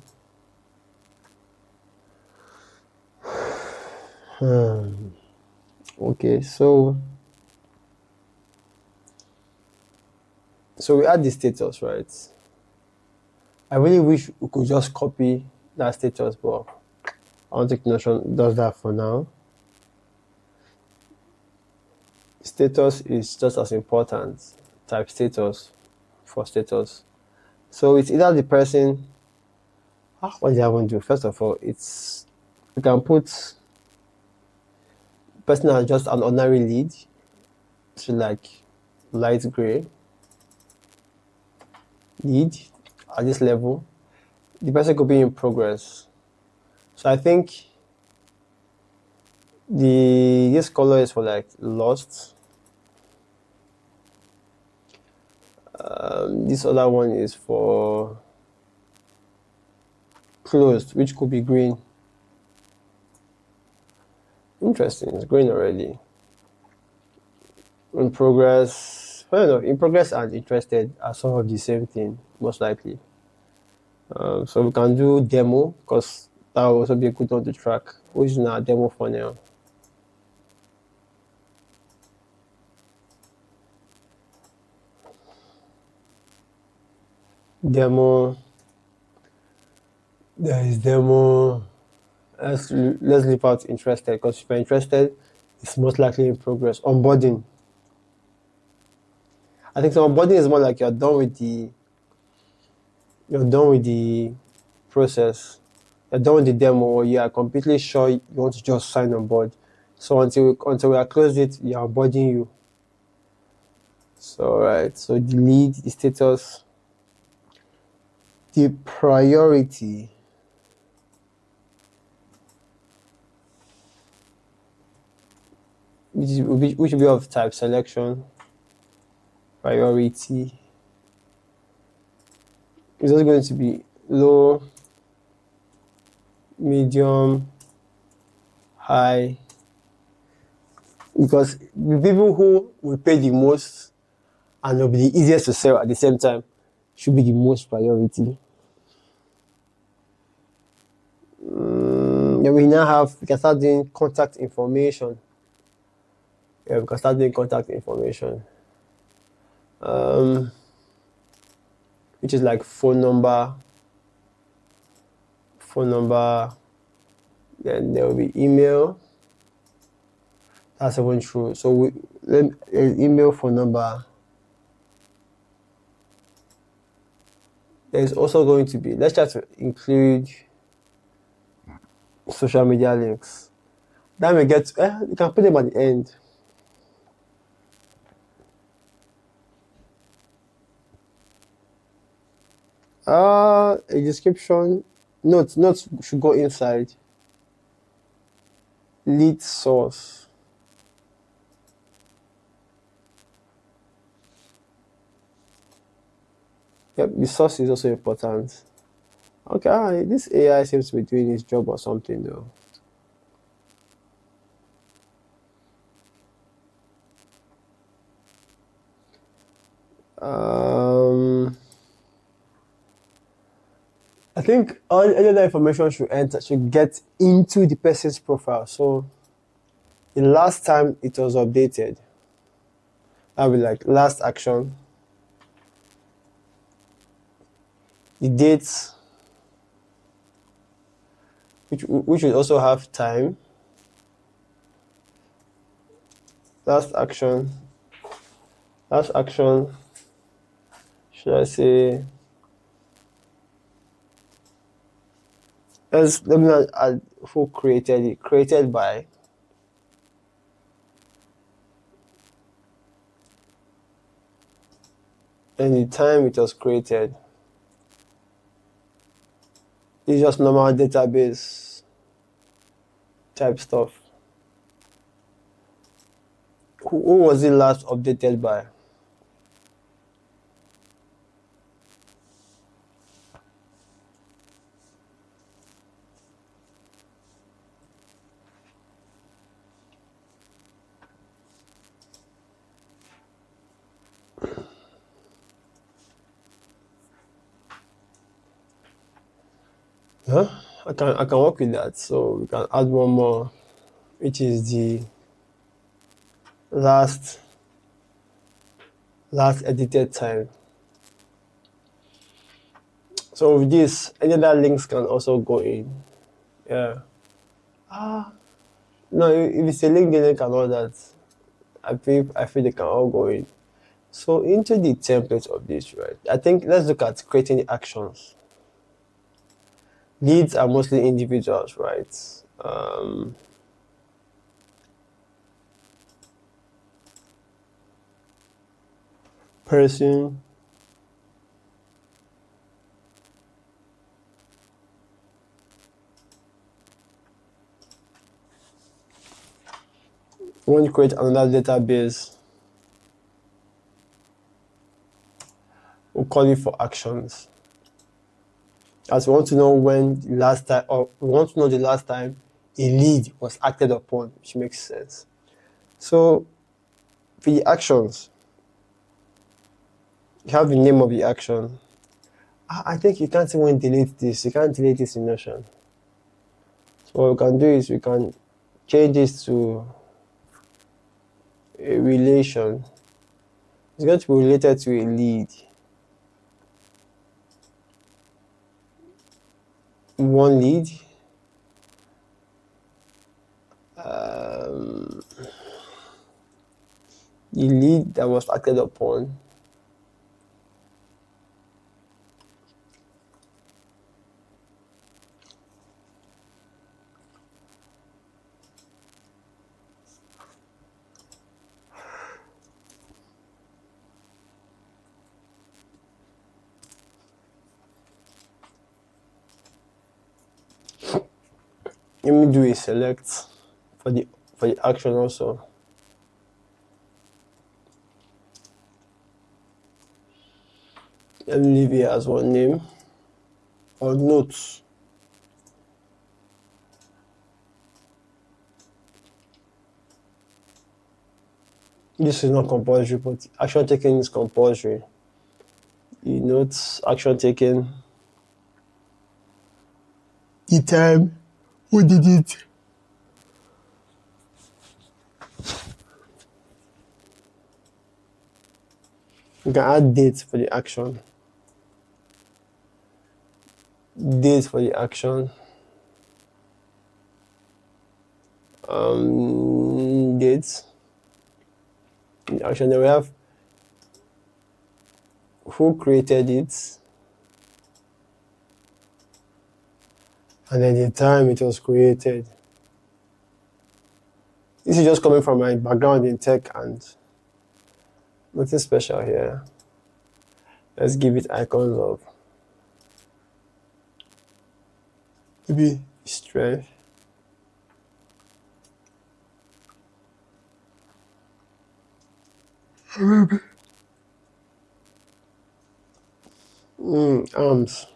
Okay, so we add the status, right? I really wish we could just copy that status, but I don't think Notion does that for now. Status is just as important. Type status for status. So it's either the person. What do I want to do? First of all, it's you can put person as just an ordinary lead to like light gray lead at this level. The person could be in progress. So I think this color is for like lost. This other one is for closed, which could be green. Interesting, it's green already. In progress, I don't know, in progress and interested are sort of the same thing, most likely. So we can do demo, because that will also be a good one to track, which is our demo for now. Demo, there is demo. Let's leave out interested, because if you're interested, it's most likely in progress. Onboarding. I think so onboarding is more like you're done with the process. You're done with the demo, or you are completely sure you want to just sign on board. So until we are closed it, we are onboarding you. So right, so the lead, the status, the priority. Which will be of type selection. Priority is also going to be low, medium, high, because the people who will pay the most and will be the easiest to sell at the same time should be the most priority. Then we can start doing contact information. Yeah, we can start doing contact information. Which is like phone number, then there will be email. That's even true. So email, phone number. There's also going to be, let's try to include social media links. Then we get, you can put them at the end. A description, notes should go inside. Lead source. Yep, the source is also important. Okay, this AI seems to be doing its job or something though. I think all any other information should get into the person's profile. So the last time it was updated, that will be like last action, the dates, which will also have time, last action, should I say, let me not add who created it, created by, and the time it was created. It's just normal database type stuff. Who was it last updated by? Huh? I can work with that. So we can add one more, which is the last edited time. So with this, any other links can also go in. Yeah. No, if it's a link and all that, I feel they can all go in. So into the template of this, right? I think let's look at creating actions. Leads are mostly individuals, right? Person. We want to create another database. We'll call it for actions. As we want to know when the last time, or we want to know the last time a lead was acted upon, which makes sense. So for the actions, you have the name of the action. I think you can't even delete this. You can't delete this in Notion. So what we can do is we can change this to a relation. It's going to be related to a lead. One lead. The lead that was acted upon. Let me do a select for the action also. Let me leave it as one name or notes. This is not compulsory, but action taken is compulsory. The notes, action taken, the time, who did it? You can add dates for the action. Dates for the action. Dates. In the action, then we have who created it, and then the time it was created. This is just coming from my background in tech and nothing special here. Let's give it icons of maybe strength. Arms.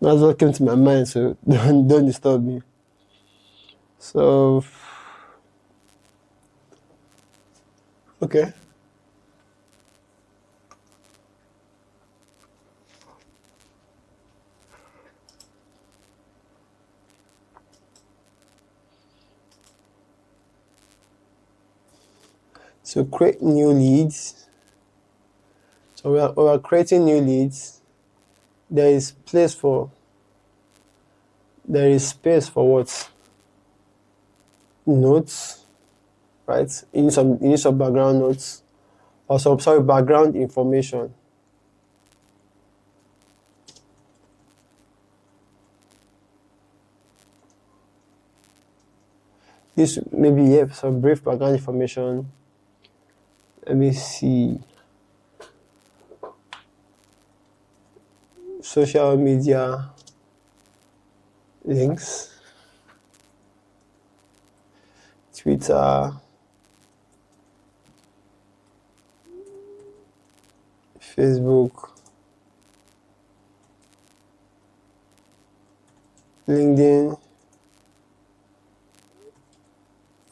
That's what came to my mind, so don't disturb me. So, okay. So create new leads. So we are creating new leads. There is space for what? Notes, right? You need some background notes, or background information. This maybe some brief background information. Let me see. Social media links, Twitter, Facebook, LinkedIn,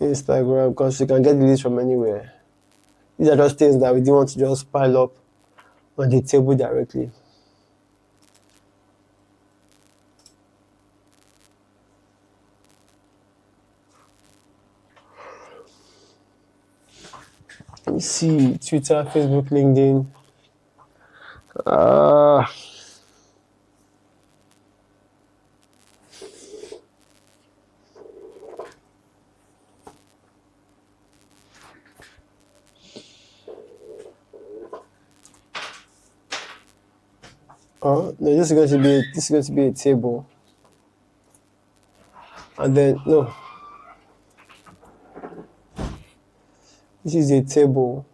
Instagram, because you can get the list from anywhere. These are just things that we didn't want to just pile up on the table directly. Let me see, Twitter, Facebook, LinkedIn. No, this is going to be a table. And then no. This is a table.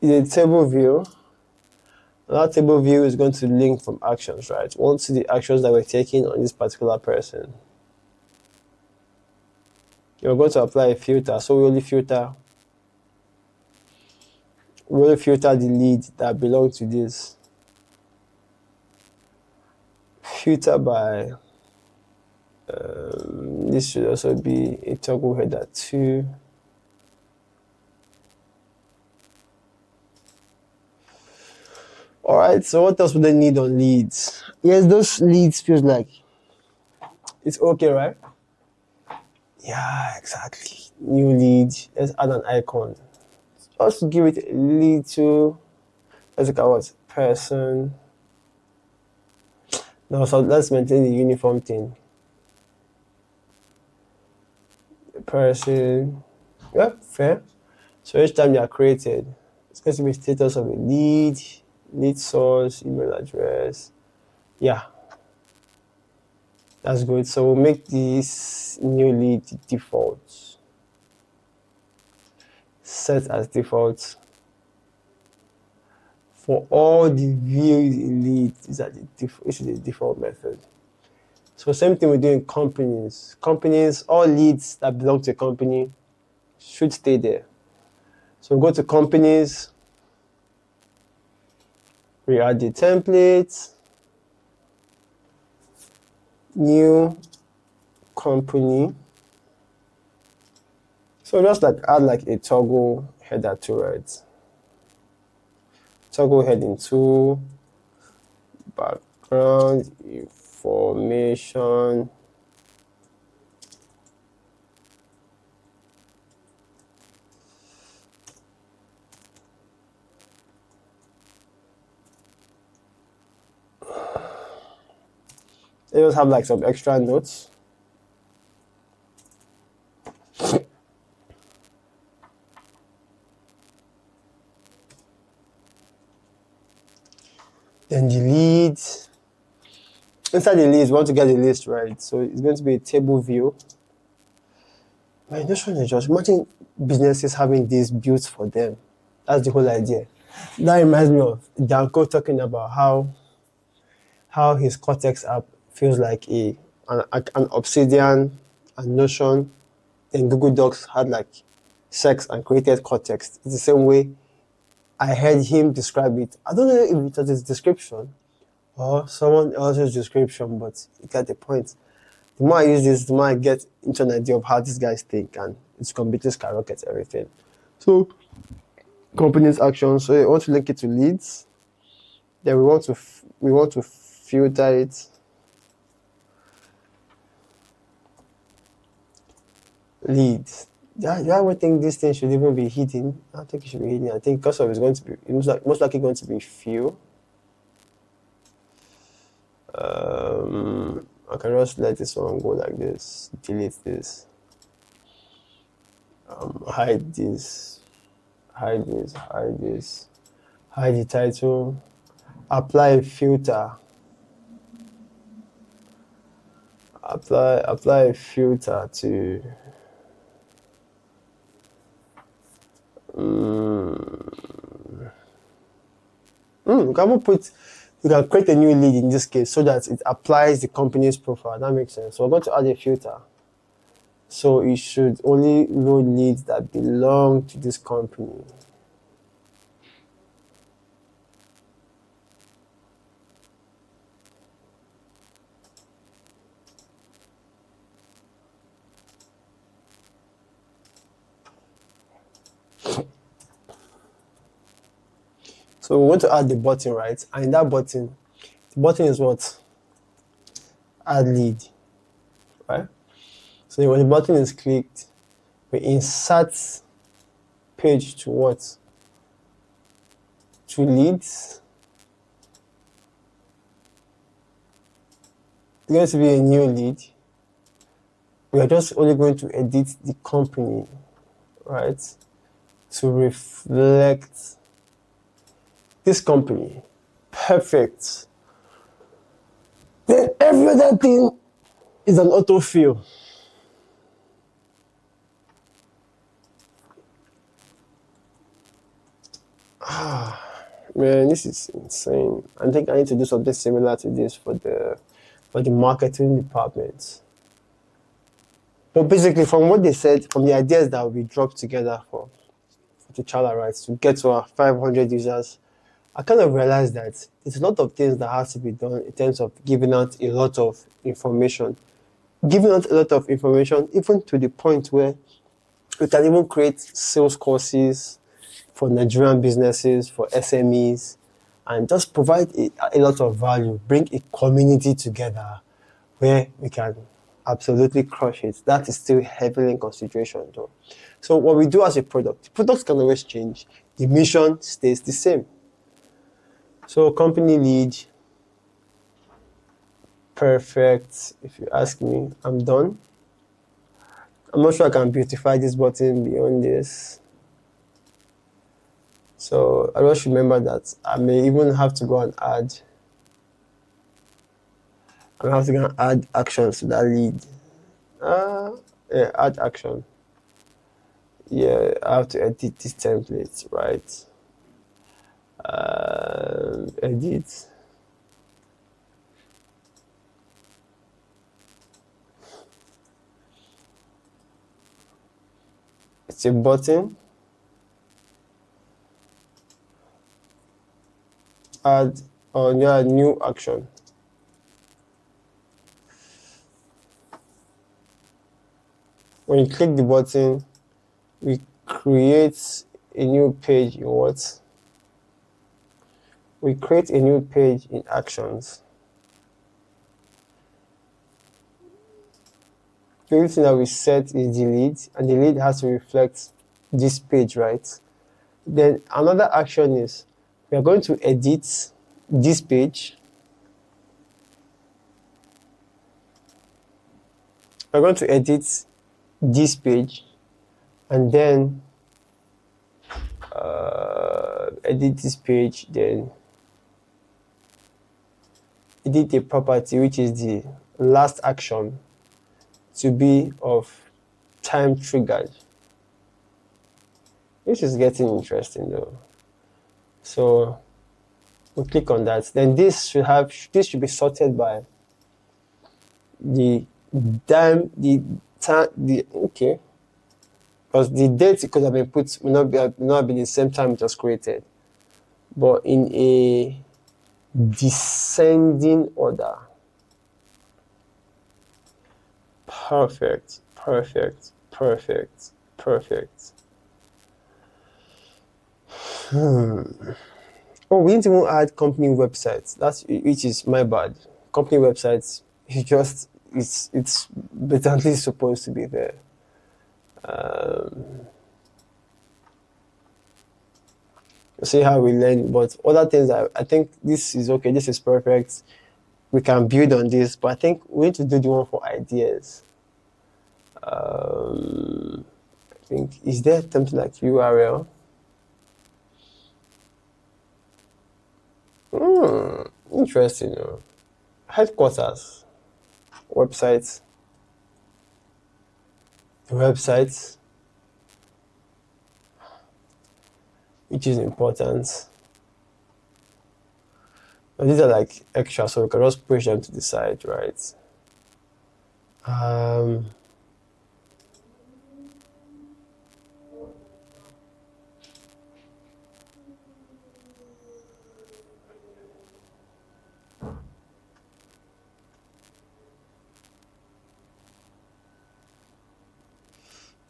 It's a table view. That table view is going to link from actions, right? We want to see the actions that we're taking on this particular person. You're going to apply a filter, so we only filter the lead that belongs to this. Filter by this should also be a toggle header too. Alright, so what else would they need on leads? Yes, those leads feels like it's okay, right? Yeah, exactly. New lead. Let's add an icon. Just give it a little. Let's look at what person. No, so let's maintain the uniform thing. Person. Yeah, fair. So each time you are created, it's going to be status of a lead source, email address. Yeah, that's good. So we'll make this new lead default. Set as default. For all the views in lead, this is the default method. So same thing we do in companies. Companies, all leads that belong to a company should stay there. So go to companies, we add the template, new company. So just add a toggle header to it. Toggle heading to background information. They just have some extra notes. Then the leads. Inside the list, we want to get the list right. So it's going to be a table view. Man, this one is just imagine businesses having this built for them. That's the whole idea. That reminds me of Danko talking about how his Cortex app feels like an Obsidian and Notion. Then Google Docs had sex and created Cortex. It's the same way I heard him describe it. I don't know if it was his description or someone else's description, but you get the point. The more I use this, the more I get into an idea of how these guys think, and it's completely skyrockets everything. So, company's actions. So, you want to link it to leads. Then we want to filter it. Leads. Yeah, I would think this thing should even be hidden. I don't think it should be hidden. I think because of it's going to be most likely going to be few. I can just let this one go like this. Delete this. Hide this. Hide this. Hide this. Hide the title. Apply a filter. Apply a filter to. You can create a new lead in this case so that it applies the company's profile. That makes sense. So we're going to add a filter. So it should only load leads that belong to this company. So we want to add the button, right? And in that button, the button is what? Add lead, right? So when the button is clicked, we insert page to what? To leads. It's going to be a new lead. We are just only going to edit the company, right? To reflect this company. Perfect. Then every other thing is an autofill. Man, this is insane. I think I need to do something similar to this for the marketing department. But basically, from what they said, from the ideas that we dropped together for T'Challa, right, to get to our 500 users, I kind of realized that there's a lot of things that has to be done in terms of giving out a lot of information. Giving out a lot of information, even to the point where we can even create sales courses for Nigerian businesses, for SMEs, and just provide a lot of value, bring a community together where we can absolutely crush it. That is still heavily in consideration though. So what we do as a product, products can always change. The mission stays the same. So company lead, perfect. If you ask me, I'm done. I'm not sure I can beautify this button beyond this. So I just remember that I may even have to go and add. I have to go and add actions to that lead. Yeah, add action. Yeah, I have to edit this template, right? Edit. It's a button. Add on your new action. When you click the button, we create a new page in what? We create a new page in actions. The only thing that we set is the lead, and the lead has to reflect this page, right? Then another action is we are going to edit this page. We're going to edit this page and then edit this page, then edit the property, which is the last action, to be of time triggered. This is getting interesting though. So we'll click on that. Then this should be sorted by the time, okay. Because the date it could have been put will not have been the same time it was created, but in a descending order. Perfect. Oh, we didn't even add company websites. Which is my bad. Company websites it's blatantly supposed to be there. See how we learn, but other things I think this is okay, this is perfect. We can build on this, but I think we need to do the one for ideas. I think, is there something like URL? Interesting. Headquarters, websites, which is important. But these are like extra, so we can just push them to the side, right?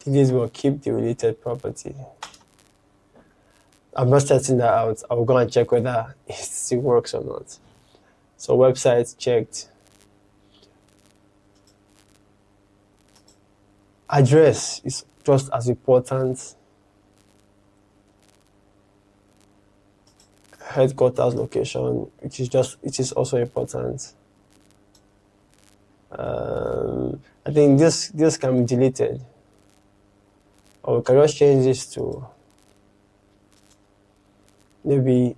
This will keep the related property. I'm not testing that out. I'll go and check whether it still works or not. So website checked. Address is just as important. Headquarters location, it is also important. I think this can be deleted, or we can just change this to maybe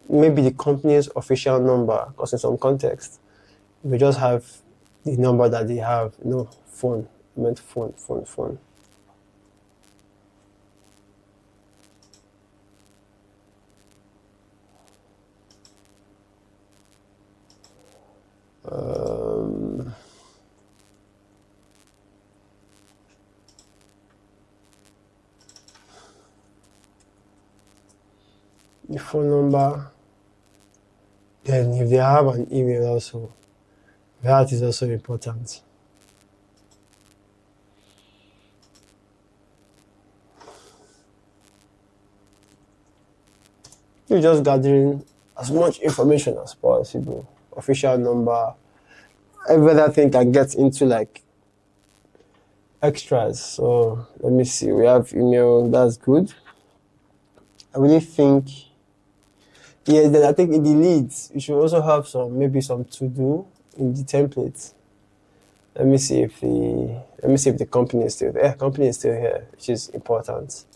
the company's official number, because in some context we just have the number that they have. No, phone. I meant phone. The phone number. Then if they have an email also, that is also important. You're just gathering as much information as possible. Official number. Every other thing can get into like extras. So let me see. We have email. That's good. I really think. Yeah, then I think in the leads, you should also have some to do in the template. Let me see if the company is still there. Company is still here, which is important.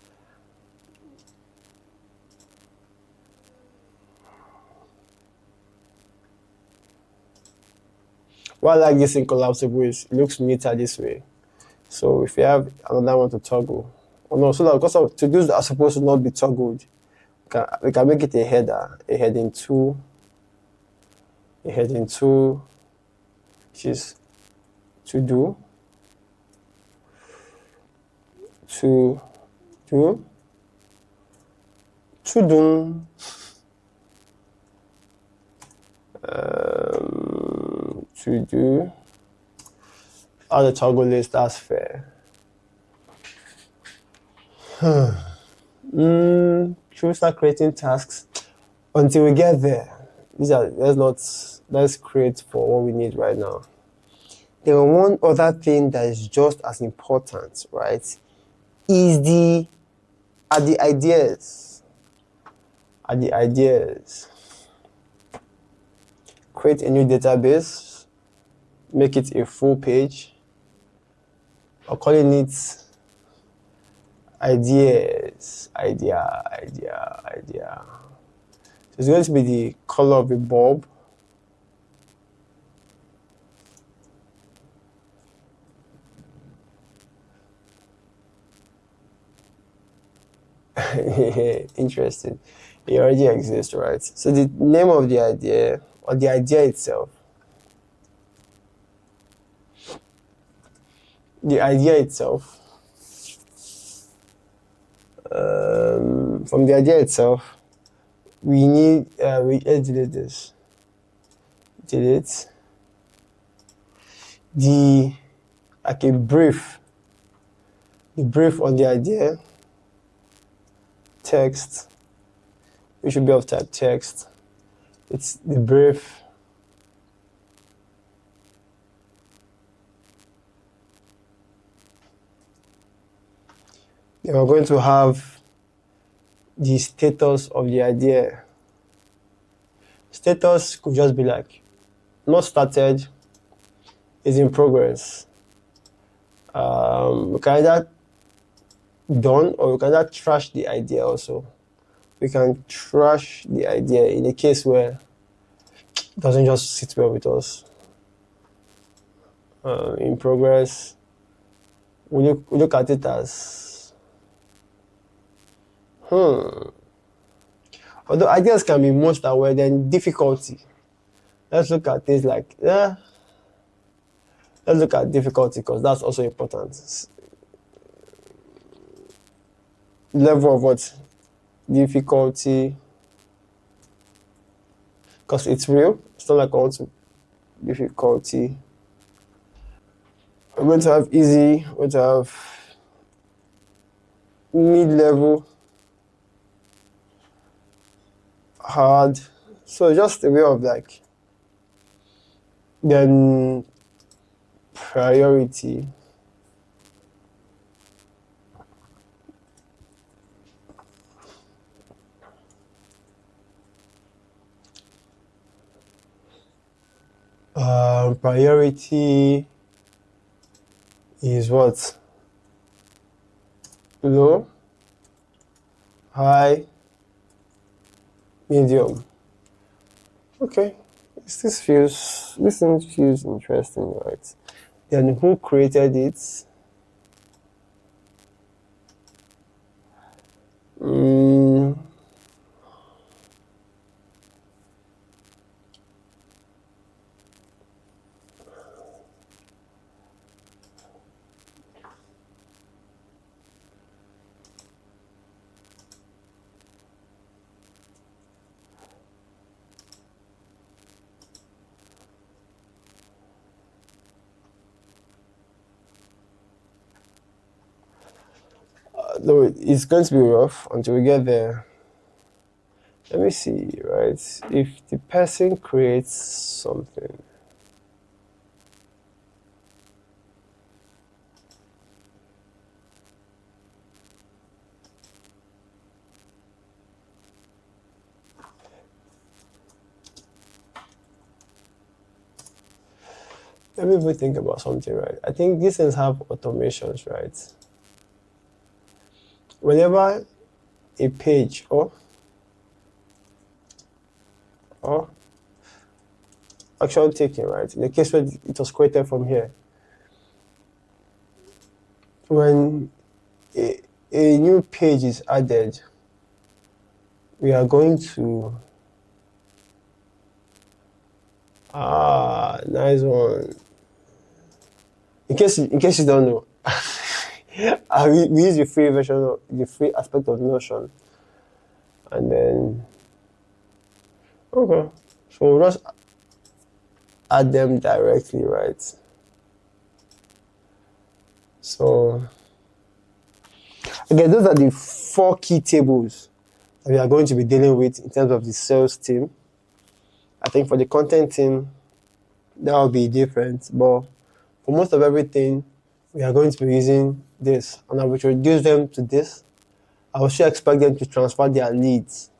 What I like this in collapsible is it looks neater this way. So if you have another one to toggle, so that because of to-dos are supposed to not be toggled, we can make it a header, a heading 2, which is to do, to do, all the toggle list, that's fair. Should we start creating tasks? Until we get there, let's create for what we need right now. Then one other thing that is just as important, right, is the ideas. Create a new database, make it a full page, or calling it ideas. Idea. So it's going to be the color of the bulb. Interesting. It already exists, right? So the name of the idea, or the idea itself, from the idea itself, we need let's delete this. Delete the brief. The brief on the idea. Text. We should be of type text. It's the brief. Then we're going to have the status of the idea. Status could just be like, not started, is in progress. We can either done, or we can either trash the idea also. We can trash the idea in a case where it doesn't just sit well with us. In progress, we look at it as although ideas can be most aware, then difficulty. Let's look at things like let's look at difficulty, because that's also important. Level of what? Difficulty, because it's real. It's not like I want to difficulty. We're going to have easy. We're going to have mid-level, hard. So just a way of like, then priority. Priority is what? Low, high, medium. Okay, this thing feels interesting, right? Then who created it? No, it's going to be rough until we get there. Let me see, right? If the person creates something, let me even think about something, right? I think these things have automations, right? Whenever a page or action taken, right? In the case where it was created from here, when a new page is added, we are going to nice one. In case you don't know, we use the free version of the free aspect of Notion, and then okay, so we'll just add them directly, right? So again, those are the 4 key tables that we are going to be dealing with in terms of the sales team. I think for the content team, that will be different, but for most of everything, we are going to be using this, and I will introduce them to this. I will still expect them to transfer their leads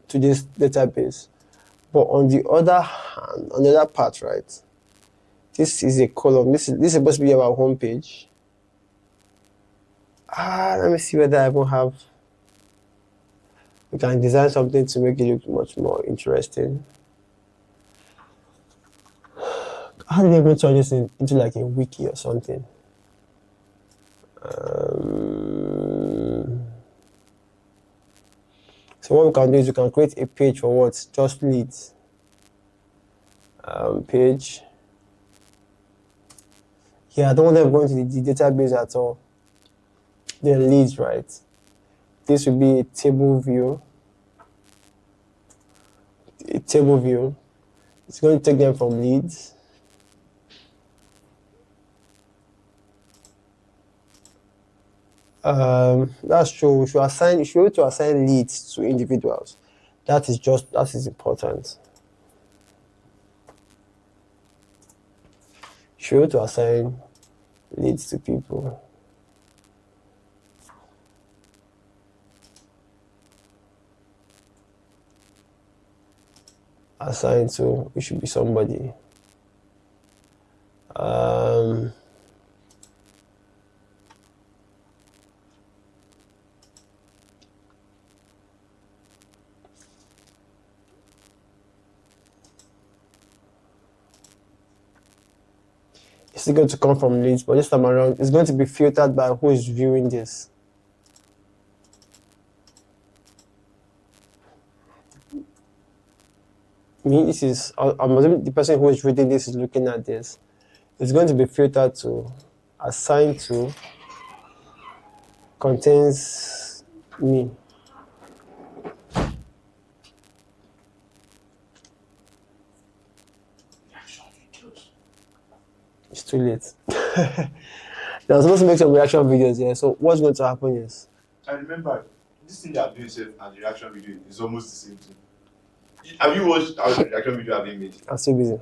to this database. But on the other hand, on the other part, right, this is a column. This is supposed to be our home page. Let me see whether I will have. We can design something to make it look much more interesting. How do we even turn this into like a wiki or something? So what we can do is we can create a page for what? Just leads. Page. Yeah, I don't want them going to the database at all. Then leads, right? This will be a table view. It's going to take them from leads. That's true. We should be able to assign leads to individuals. That is important. You should be able to assign leads to people. Assigned to, it should be somebody. It's going to come from leads, but this time around, it's going to be filtered by who is viewing this. I'm assuming the person who is reading this is looking at this. It's going to be filtered to, assigned to, contains me. It's too late. They're supposed to make some reaction videos here. So what's going to happen is I remember this thing they are doing safe and the reaction video is almost the same thing. Have you watched how the reaction video have been made? I'm still busy.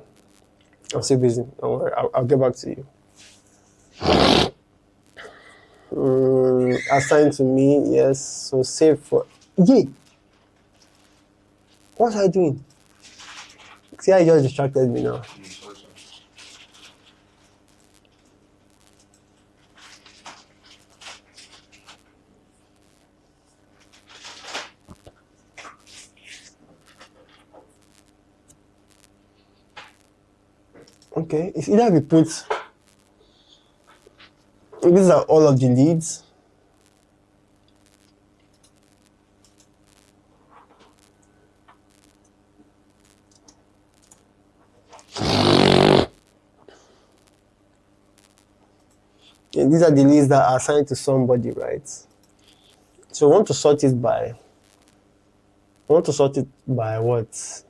Don't worry. I'll get back to you. Assigned to me, yes. So save for. Yeah. What are you doing? See how you just distracted me now. Okay, it's either we put. These are all of the leads. And these are the leads that are assigned to somebody, right? So we want to sort it by what?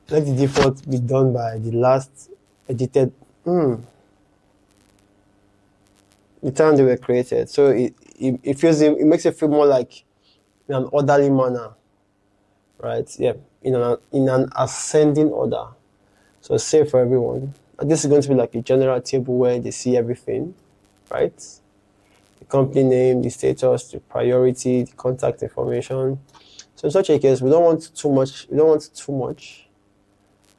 Let the default be done by the last edited the time they were created. So it makes it feel more like in an orderly manner, right? Yeah, in an ascending order. So save for everyone. And this is going to be like a general table where they see everything, right? The company name, the status, the priority, the contact information. So in such a case, we don't want too much.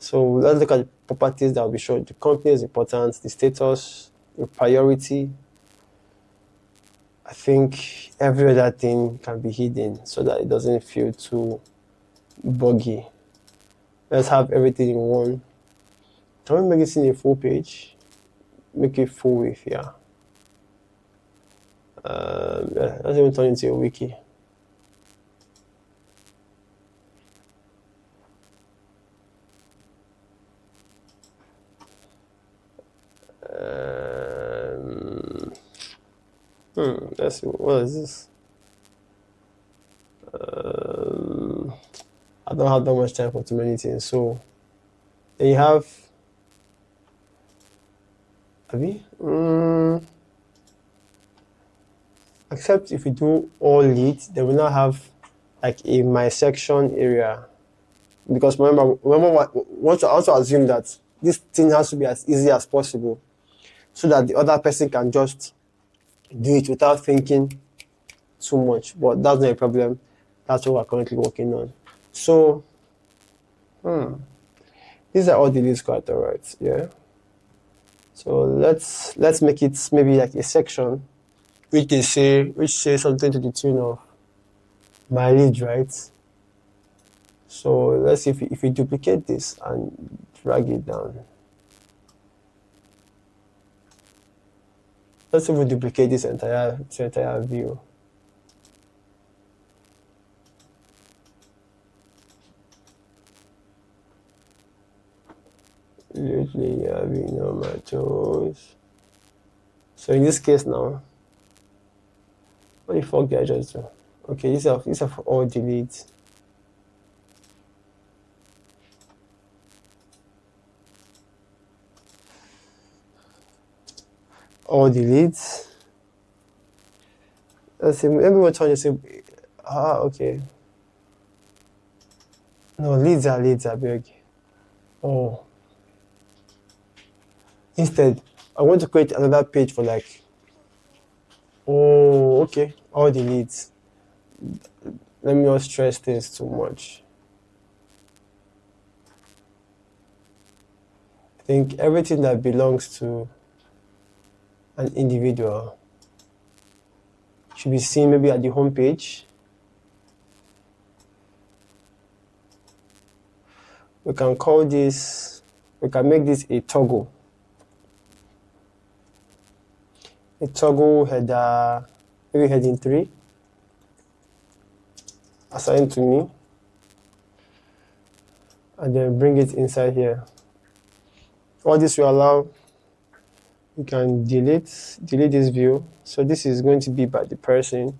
So let's look at the properties that will be shown. The company is important, the status, the priority. I think every other thing can be hidden so that it doesn't feel too buggy. Let's have everything in one. Can we make it in a full page? Make it full width, yeah. Let's even turn it into a wiki. Let's see, what is this? I don't have that much time for too many things. So then you have except if we do all leads, then we now have like a my section area. Because remember want to also assume that this thing has to be as easy as possible so that the other person can just do it without thinking too much. But that's not a problem. That's what we're currently working on. So these are all the leads quite alright, yeah. So let's make it maybe like a section which says something to the tune of my lead, right? So let's see if we duplicate this and drag it down. Let's see if we duplicate this entire view. Lately, I've been on my toes. So in this case now, what the fuck did I just do? Okay, these are for all deletes. All deletes. Let's see, everyone trying to say, okay. No, leads are big. Oh. Instead, I want to create another page for like, okay, all the leads. Let me not stress this too much. I think everything that belongs to an individual should be seen maybe at the home page. We can make this a toggle. A toggle header, maybe heading 3, assigned to me, and then bring it inside here. All this will allow, you can delete this view. So this is going to be by the person.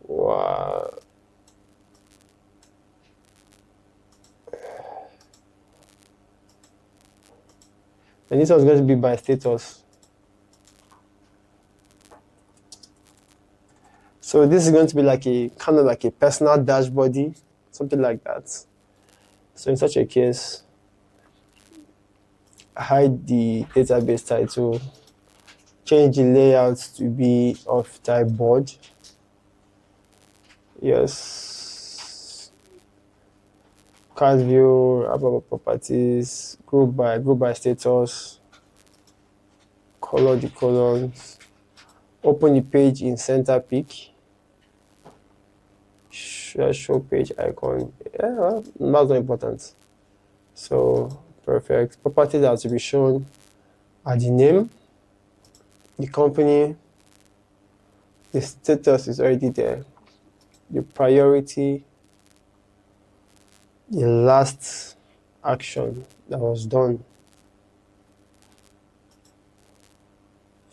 Wow. And this was going to be by status. So this is going to be like a kind of like a personal dashboard, something like that. So in such a case, hide the database title, change the layout to be of type board. Yes. Card view, about properties, group by status, color the columns, open the page in center pick, show page icon. Yeah, well, that's not important. So perfect. Properties that are to be shown are the name, the company, the status is already there, the priority, the last action that was done.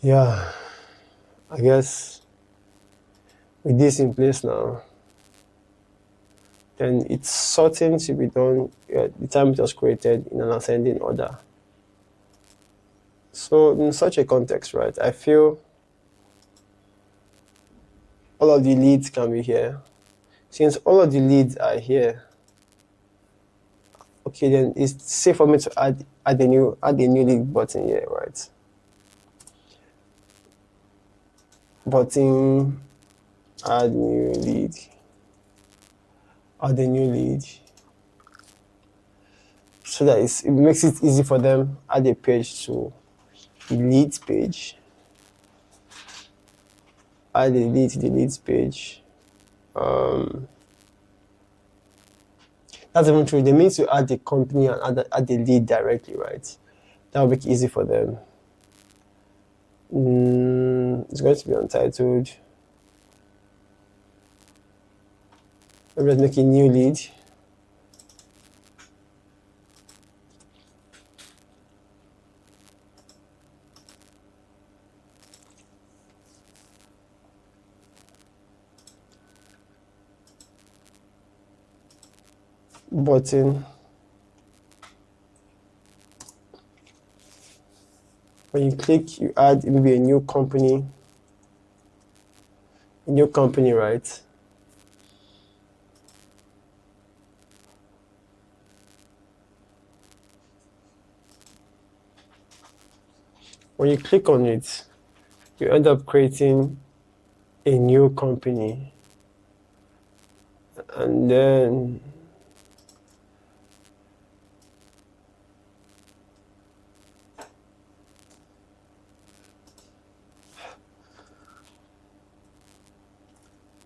Yeah, I guess with this in place now, then it's sorting to be done at the time it was created in an ascending order. So in such a context, right, I feel all of the leads can be here. Since all of the leads are here, okay, then it's safe for me to add a new lead button here, right? Button, add new lead, add a new lead, so that it makes it easy for them. Add a page to the leads page, add a lead to the leads page. That's even true. They mean to add the company and add the lead directly, right? That will make it easy for them. It's going to be untitled. Let's make a new lead. Button. When you click, you add maybe a new company, right? When you click on it, you end up creating a new company, and then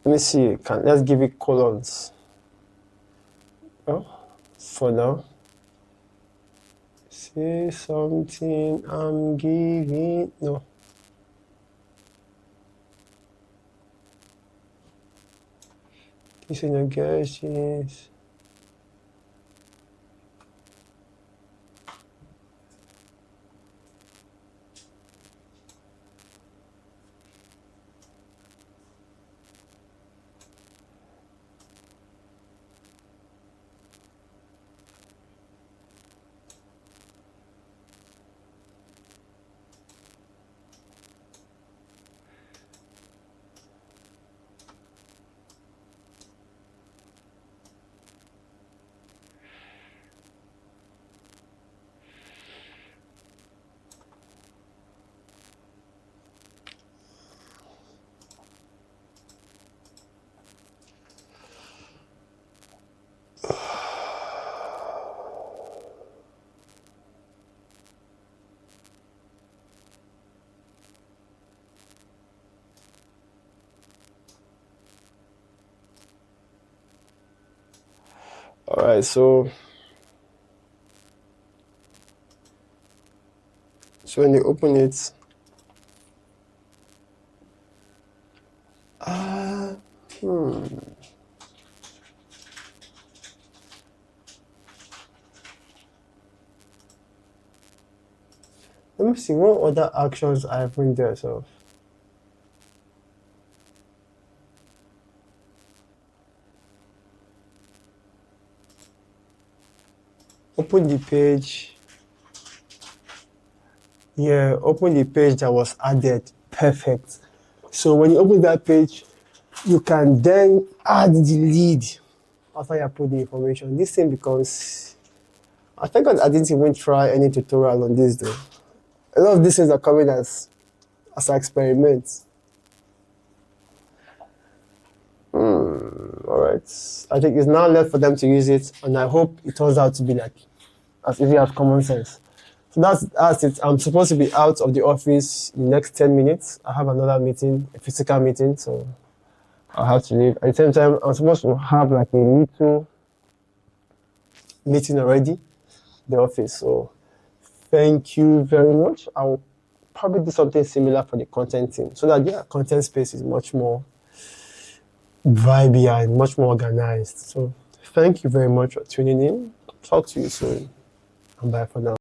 let me see. Let's give it colons. Oh, for now. Say something. I'm giving no. This is no guesses. All right, so when you open it, let me see what other actions I have in there. So open the page. Yeah, open the page that was added. Perfect. So when you open that page, you can then add the lead after you put the information. This thing becomes, I think I didn't even try any tutorial on this though. A lot of these things are coming as experiments. All right, I think it's now left for them to use it, and I hope it turns out to be like as easy as common sense. So that's it. I'm supposed to be out of the office in the next 10 minutes. I have another meeting, a physical meeting, so I'll have to leave. At the same time, I'm supposed to have like a little meeting already in the office. So thank you very much. I'll probably do something similar for the content team so that their content space is much more vibey and much more organized. So thank you very much for tuning in. Talk to you soon. And bye for now.